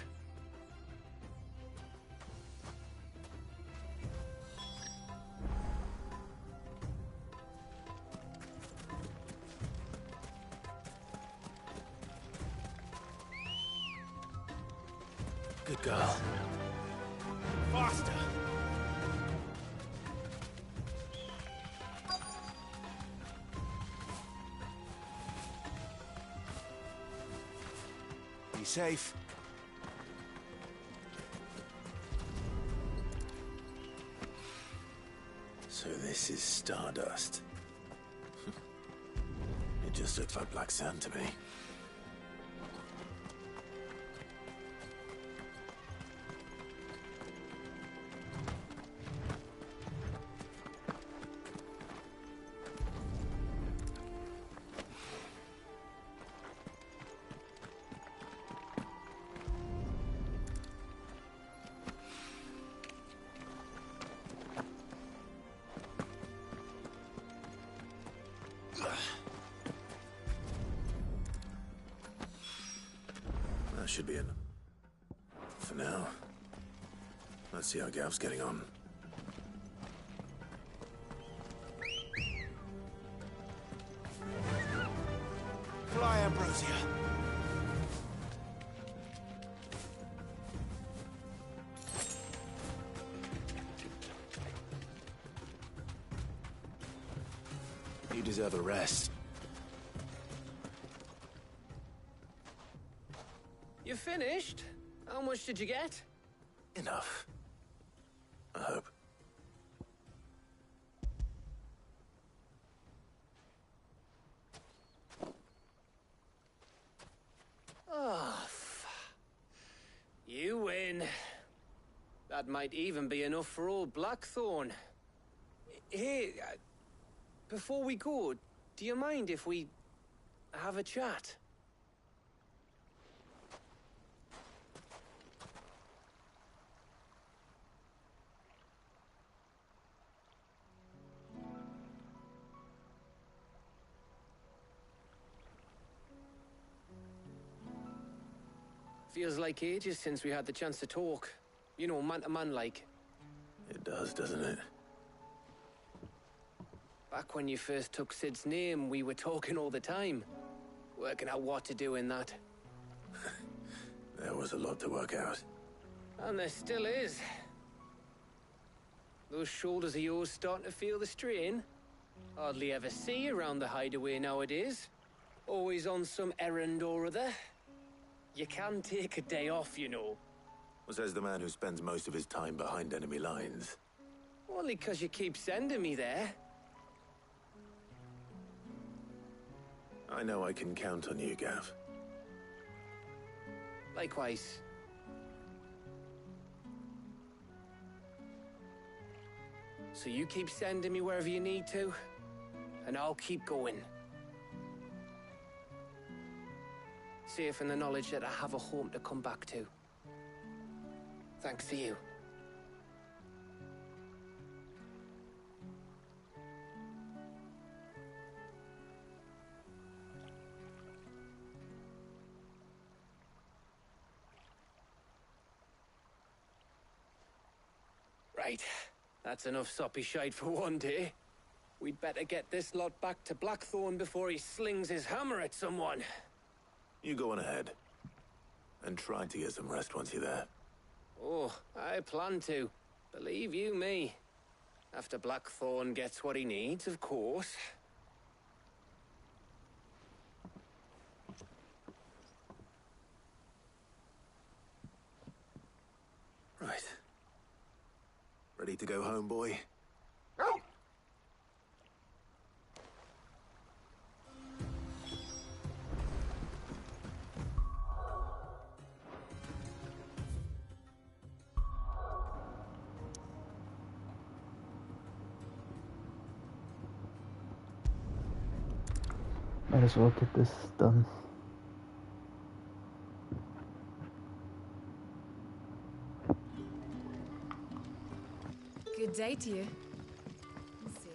[SPEAKER 1] Good girl. Faster! Be safe.
[SPEAKER 2] So this is Stardust. It just looks like black sand to me. That should be it. For now. Let's see how Gav's getting on.
[SPEAKER 1] Fly, Ambrosia.
[SPEAKER 2] You deserve a rest.
[SPEAKER 12] You finished? How much did you get?
[SPEAKER 2] Enough. I hope.
[SPEAKER 12] Oh, you win. That might even be enough for old Blackthorn. Hey, before we go, do you mind if we have a chat? Feels like ages since we had the chance to talk. You know, man to man like.
[SPEAKER 2] It does, doesn't it?
[SPEAKER 12] Back when you first took Sid's name, we were talking all the time. Working out what to do in that.
[SPEAKER 2] There was a lot to work out.
[SPEAKER 12] And there still is. Those shoulders of yours starting to feel the strain. Hardly ever see you around the hideaway nowadays. Always on some errand or other. You can take a day off, you know.
[SPEAKER 2] Well, says the man who spends most of his time behind enemy lines.
[SPEAKER 12] Only 'cause you keep sending me there.
[SPEAKER 2] I know I can count on you, Gav.
[SPEAKER 12] Likewise. So you keep sending me wherever you need to, and I'll keep going. Safe in the knowledge that I have a home to come back to. Thanks to you. Right. That's enough soppy shite for one day. We'd better get this lot back to Blackthorn before he slings his hammer at someone.
[SPEAKER 2] You go on ahead. And try to get some rest once you're there.
[SPEAKER 12] Oh, I plan to. Believe you me. After Blackthorn gets what he needs, of course.
[SPEAKER 2] Right. Ready to go home, boy?
[SPEAKER 3] Might as well get this done.
[SPEAKER 14] Good day to you. Let's see.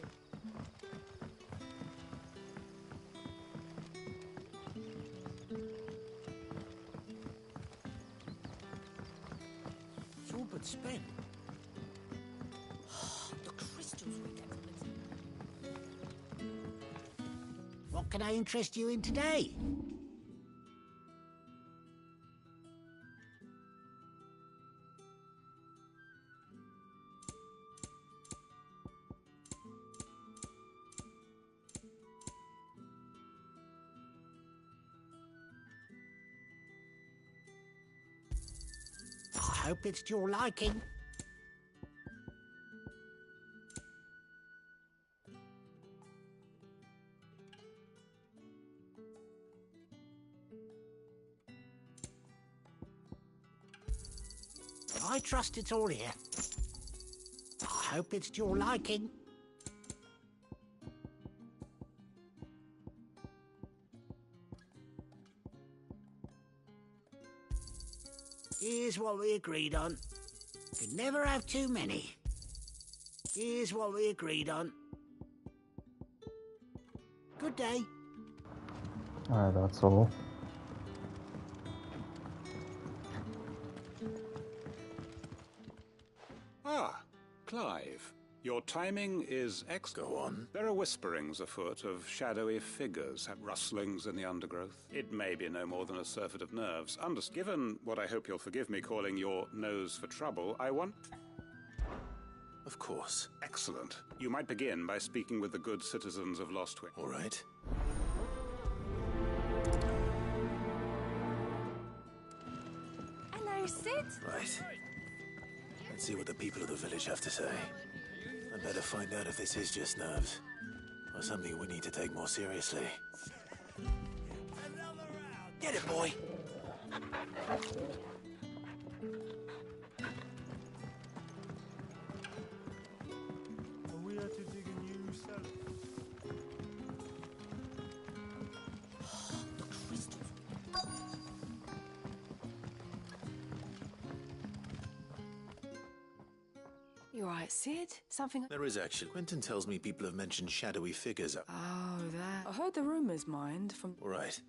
[SPEAKER 4] It's all but spent. The crystals we get from it.
[SPEAKER 6] What can I interest you in today? hope it's to your liking. I trust it's all here. I hope it's to your liking. Here's what we agreed on. Could never have too many. Here's what we agreed on. Good day.
[SPEAKER 3] Alright, that's all.
[SPEAKER 7] Ah, Clive. Your timing is excellent.
[SPEAKER 2] Go on.
[SPEAKER 7] There are whisperings afoot of shadowy figures, rustlings in the undergrowth. It may be no more than a surfeit of nerves. Given what I hope you'll forgive me calling your nose for trouble, I want...
[SPEAKER 2] Of course.
[SPEAKER 7] Excellent. You might begin by speaking with the good citizens of Lostwick.
[SPEAKER 2] All right.
[SPEAKER 14] Hello, Sid.
[SPEAKER 2] Right. Let's see what the people of the village have to say. I'd better find out if this is just nerves, or something we need to take more seriously.
[SPEAKER 4] Get it, boy.
[SPEAKER 22] Are we had to dig a new cellar?
[SPEAKER 23] You alright, Sid? Something...
[SPEAKER 2] There is actually. Quentin tells me people have mentioned shadowy figures.
[SPEAKER 23] Oh, that... I heard the rumours, mind, from...
[SPEAKER 2] All right.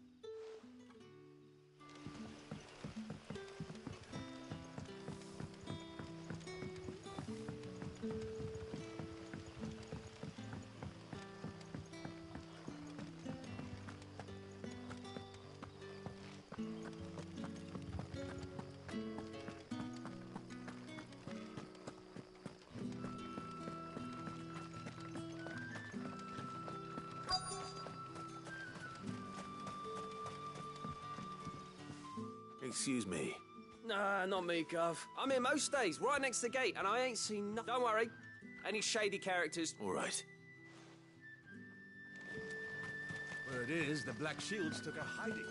[SPEAKER 2] Excuse me.
[SPEAKER 10] Nah, not me, Gov. I'm here most days, right next to the gate, and I ain't seen nothing. Don't worry. Any shady characters?
[SPEAKER 2] All right.
[SPEAKER 22] Word is, the Black Shields took a hiding.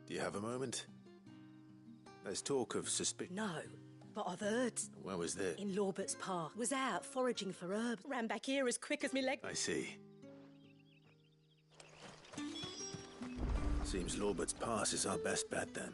[SPEAKER 2] Do you have a moment? There's talk of suspicion.
[SPEAKER 24] No, but I've heard.
[SPEAKER 2] Where was this?
[SPEAKER 24] In Lawbert's Park. Was out foraging for herbs. Ran back here as quick as me leg.
[SPEAKER 2] I see. Seems Lawbert's Pass is our best bet then.